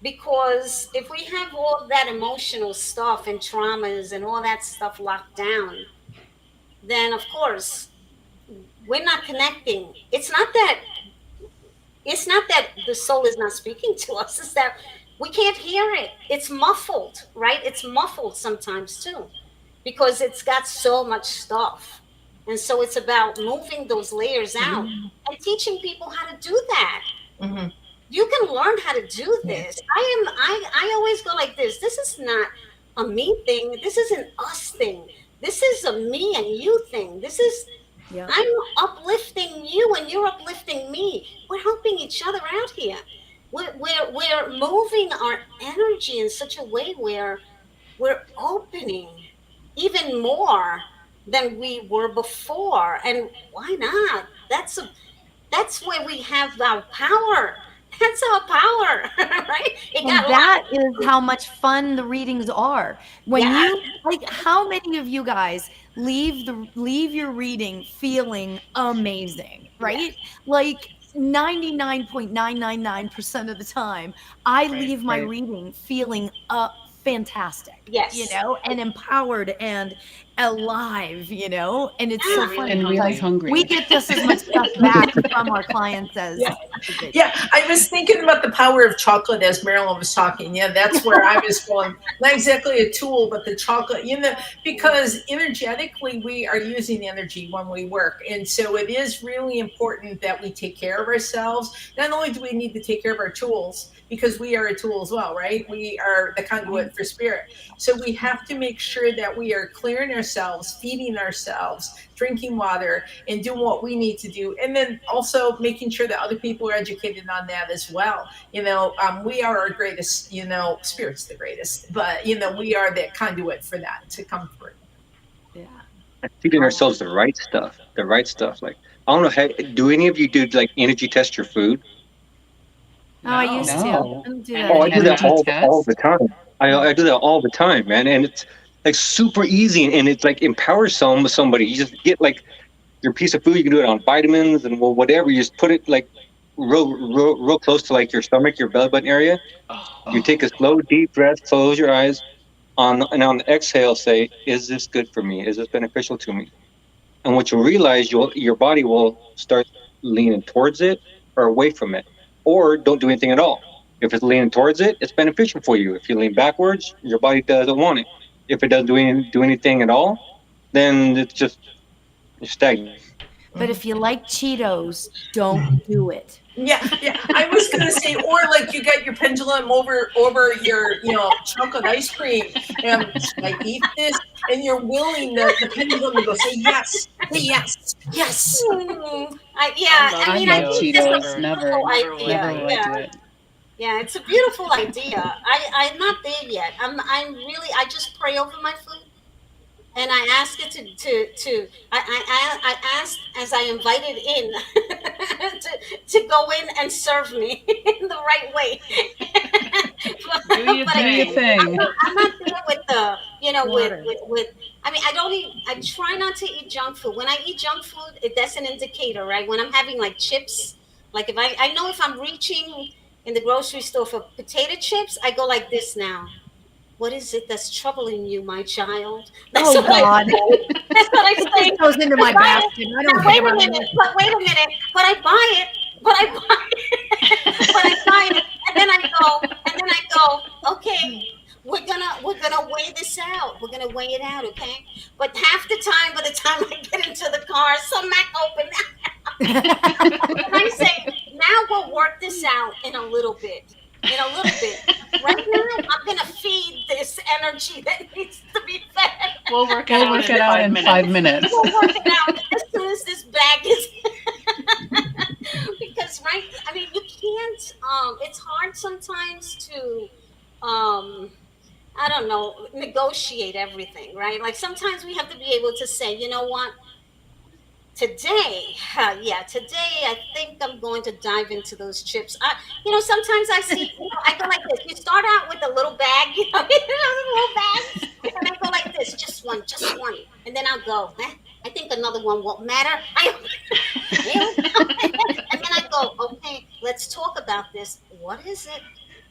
Because if we have all that emotional stuff and traumas and all that stuff locked down, then of course, we're not connecting. It's not that the soul is not speaking to us, it's that we can't hear it. It's muffled, right? It's muffled sometimes too, because it's got so much stuff. And so it's about moving those layers out and teaching people how to do that. Mm-hmm. You can learn how to do this. I always go like this. This is not a me thing. This is an us thing. This is a me and you thing. This is, I'm uplifting you and you're uplifting me. We're helping each other out here. we're moving our energy in such a way where we're opening even more than we were before. And why not? That's where we have our power. That's our power, right? And that is how much fun the readings are. When you like, how many of you guys leave your reading feeling amazing, right? Like 99.999% of the time, I leave my reading feeling fantastic. Yes. You know, and empowered and alive, you know, and it's so fun. And really hungry. We get just as much stuff back from our clients as I was thinking about the power of chocolate as Marilyn was talking. Yeah, that's where I was going. Not exactly a tool, but the chocolate, you know, because energetically we are using energy when we work. And so it is really important that we take care of ourselves. Not only do we need to take care of our tools, because we are a tool as well, right? We are the conduit for spirit. So we have to make sure that we are clearing ourselves, feeding ourselves, drinking water, and doing what we need to do. And then also making sure that other people are educated on that as well. You know, we are our greatest, you know, spirit's the greatest, but, you know, we are that conduit for that to come through. Yeah. Feeding ourselves the right stuff. Like, I don't know, do any of you do like energy test your food? Oh, I used to. No. I don't do that Oh, I do anymore. that all the time. I do that all the time, man. And it's like super easy, and it's like empowers somebody. You just get like your piece of food. You can do it on vitamins and whatever. You just put it like real close to like your stomach, your belly button area. You take a slow, deep breath, close your eyes, and on the exhale, say, "Is this good for me? Is this beneficial to me?" And what you'll realize, your body will start leaning towards it or away from it, or don't do anything at all. If it's leaning towards it, it's beneficial for you. If you lean backwards, your body doesn't want it. If it doesn't do anything at all, then it's just stagnant. But if you like Cheetos, don't do it. Yeah. I was gonna say, or like you got your pendulum over your, you know, chocolate ice cream, and I eat this, and you're willing the pendulum to go say yes. I love Cheetos. Never idea. will I do it. Yeah, it's a beautiful idea. I'm not there yet. I'm really, I just pray over my food, and I ask it I ask as I invited in to go in and serve me in the right way. Do your thing. I'm not there with the, you know, with I mean, I try not to eat junk food. When I eat junk food, that's an indicator, right? When I'm having like chips, like if I know if I'm reaching in the grocery store for potato chips, I go like this now. What is it that's troubling you, my child? That's Oh God! That's what I say. It goes into my basket. I don't Wait care. a minute. But I buy it. But I buy it, and then I go. Okay, we're gonna weigh this out. We're gonna weigh it out, okay? But half the time, by the time I get into the car, some Mac open. And I say, now we'll work this out in a little bit. Right now, I'm gonna feed this energy that needs to be fed. We'll work it out in 5 minutes. We'll work it out as soon as this bag is. Because, right? I mean, you can't. It's hard sometimes to, I don't know, negotiate everything, right? Like sometimes we have to be able to say, you know what? Today, I think I'm going to dive into those chips. You know, sometimes I see, I go like this. You start out with a little bag, you know, little bags, and I go like this, just one, and then I'll go. I think another one won't matter. And then I go, okay, let's talk about this. What is it?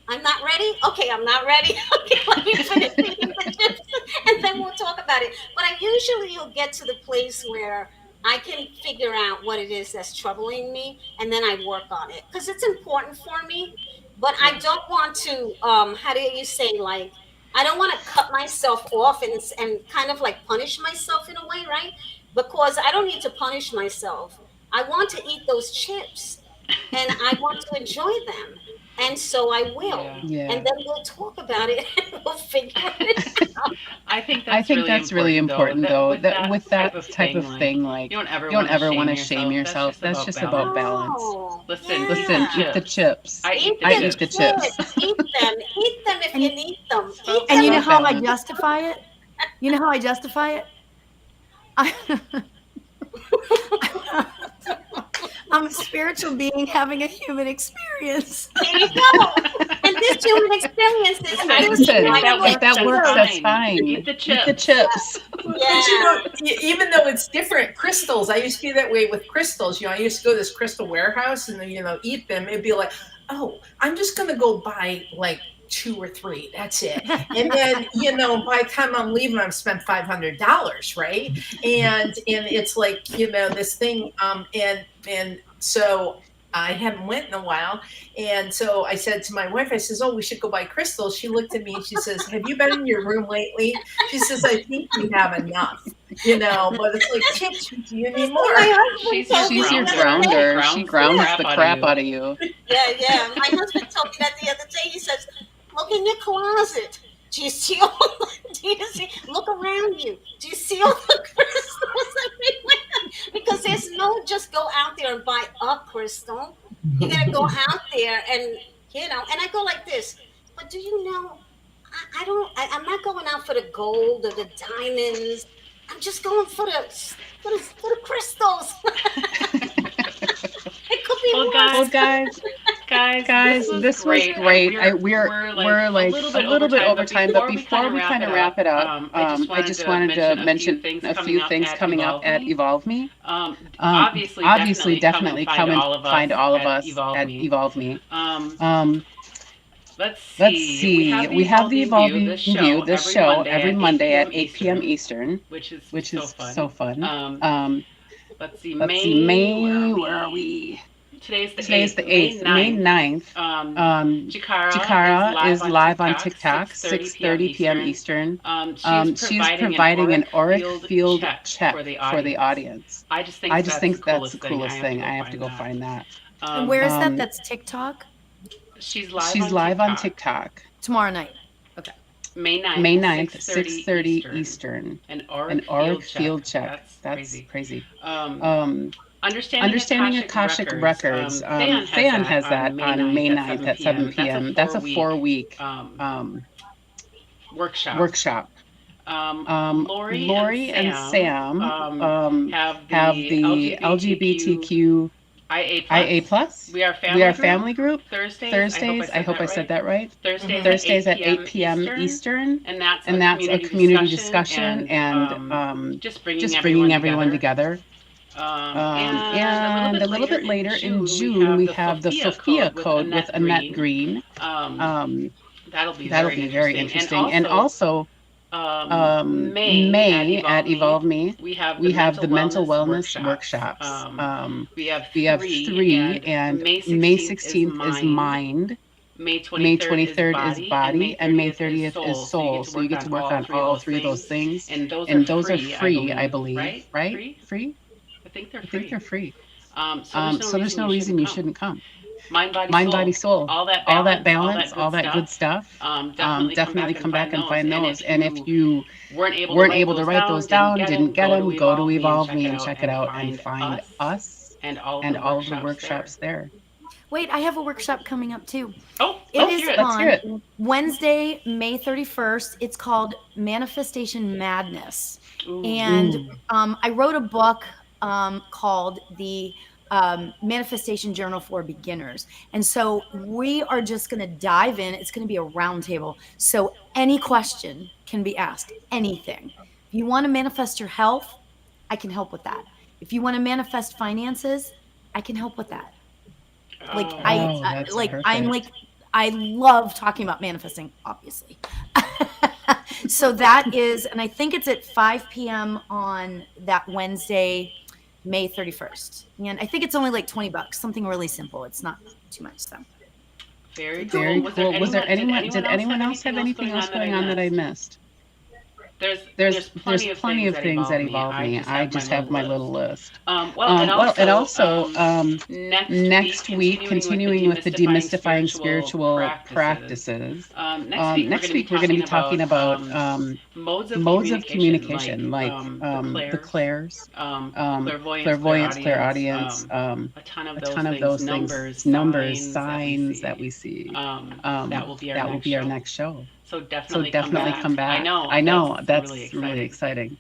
I'm not ready. Okay, I'm not ready. Okay, let me finish eating the chips, and then we'll talk about it. But I usually will get to the place where I can figure out what it is that's troubling me, and then I work on it because it's important for me. But I don't want to, how do you say, like, I don't want to cut myself off and kind of like punish myself in a way, right? Because I don't need to punish myself. I want to eat those chips, and I want to enjoy them. And so I will. Yeah. And then we'll talk about it and we'll figure it out. I think that's really important though, that with that type of thing, like You don't ever want to shame yourself. That's just about balance. Oh, Listen, Listen, eat the chips. I eat eat the chips. Eat them. Eat them if you need them. Eat them. And you know about how I balance. justify it? You know how I justify it? I'm a spiritual being having a human experience. There you go. And this human experience is Listen, like if that works, that's fine. Eat the chips. Eat the chips. But you know, even though it's different, crystals, I used to be that way with crystals. You know, I used to go to this crystal warehouse and then, you know, eat them. It'd be like, oh, I'm just going to go buy like 2 or 3. That's it. And then, you know, by the time I'm leaving, I've spent $500, right? And it's like, you know, this thing, and so I haven't went in a while. And so I said to my wife, I says, oh, we should go buy crystals. She looked at me and she says, have you been in your room lately? She says, I think we have enough, you know, but it's like, chips, do you need more? She's your grounder. She grounds the crap out of you. Yeah. My husband told me that the other day. He says, look in your closet. Do you see all? Look around you. Do you see all the crystals everywhere? Because there's no just go out there and buy a crystal. You gotta go out there and, you know. And I go like this. But do you know? I'm not going out for the gold or the diamonds. I'm just going for the crystals. It could be Well, guys, this was great. We're like a little bit over time, but before we kind of wrap it up, I just wanted to mention a few things coming up at Evolve Me. Obviously, definitely come and find all of us at Evolve Me. Let's Let's see. We have the Evolving View, this show every Monday at 8 p.m. Eastern, which is so fun. Let's see. May, where are we? Today's the 8th, May 9th. Chikara is live on TikTok, 6:30 p.m. Eastern. She's providing an auric field check for the audience. I just think that's the coolest thing. I have to go find that. And where is that? That's TikTok? She's live on TikTok. Tomorrow night. Okay. May 9th, 6:30 Eastern. An auric field check. That's crazy. Understanding Akashic Records. Theon has that on May 9th at 7 p.m. That's a 4-week workshop. Lori and Sam have the LGBTQ IA plus. We are family group. Thursdays. I hope I said that right. Thursdays at 8 p.m. Eastern. And that's a community discussion and just bringing everyone together. And a little bit later in June, we have the Sophia Code with Annette Green. That'll be very interesting. And also May at Evolve Me, we have the mental wellness workshops. We have 3, and May 16th is Mind. May 23rd is Body, and May 30th is Soul. So you get to work on all 3 of those things. And those are free, I believe. Right? Free? I think they're free. So there's no reason you shouldn't come. Mind, body, soul. All that balance, all that good stuff. Definitely come back and find those. And if you weren't able to write those down, didn't get them, go to Evolve Me and check it out and find us and all of the workshops there. Wait, I have a workshop coming up too. It is on Wednesday, May 31st. It's called Manifestation Madness. And I wrote a book called the Manifestation Journal for Beginners. And so we are just going to dive in. It's going to be a roundtable. So any question can be asked, anything. If you want to manifest your health, I can help with that. If you want to manifest finances, I can help with that. I love talking about manifesting, obviously. So that is, and I think it's at 5 p.m. on that Wednesday, May 31st. And I think it's only like $20, something really simple. It's not too much. So very cool. Did anyone else have anything else going on that I missed? there's plenty of things that evolve me. I just have my little list. And also next week, continuing with the demystifying spiritual practices. Next week we're going to be talking about modes of communication, like the clairs, clairvoyance, clairaudience, a ton of those things, numbers, signs that we see. That will be our next show. So definitely come back. I know that's really exciting.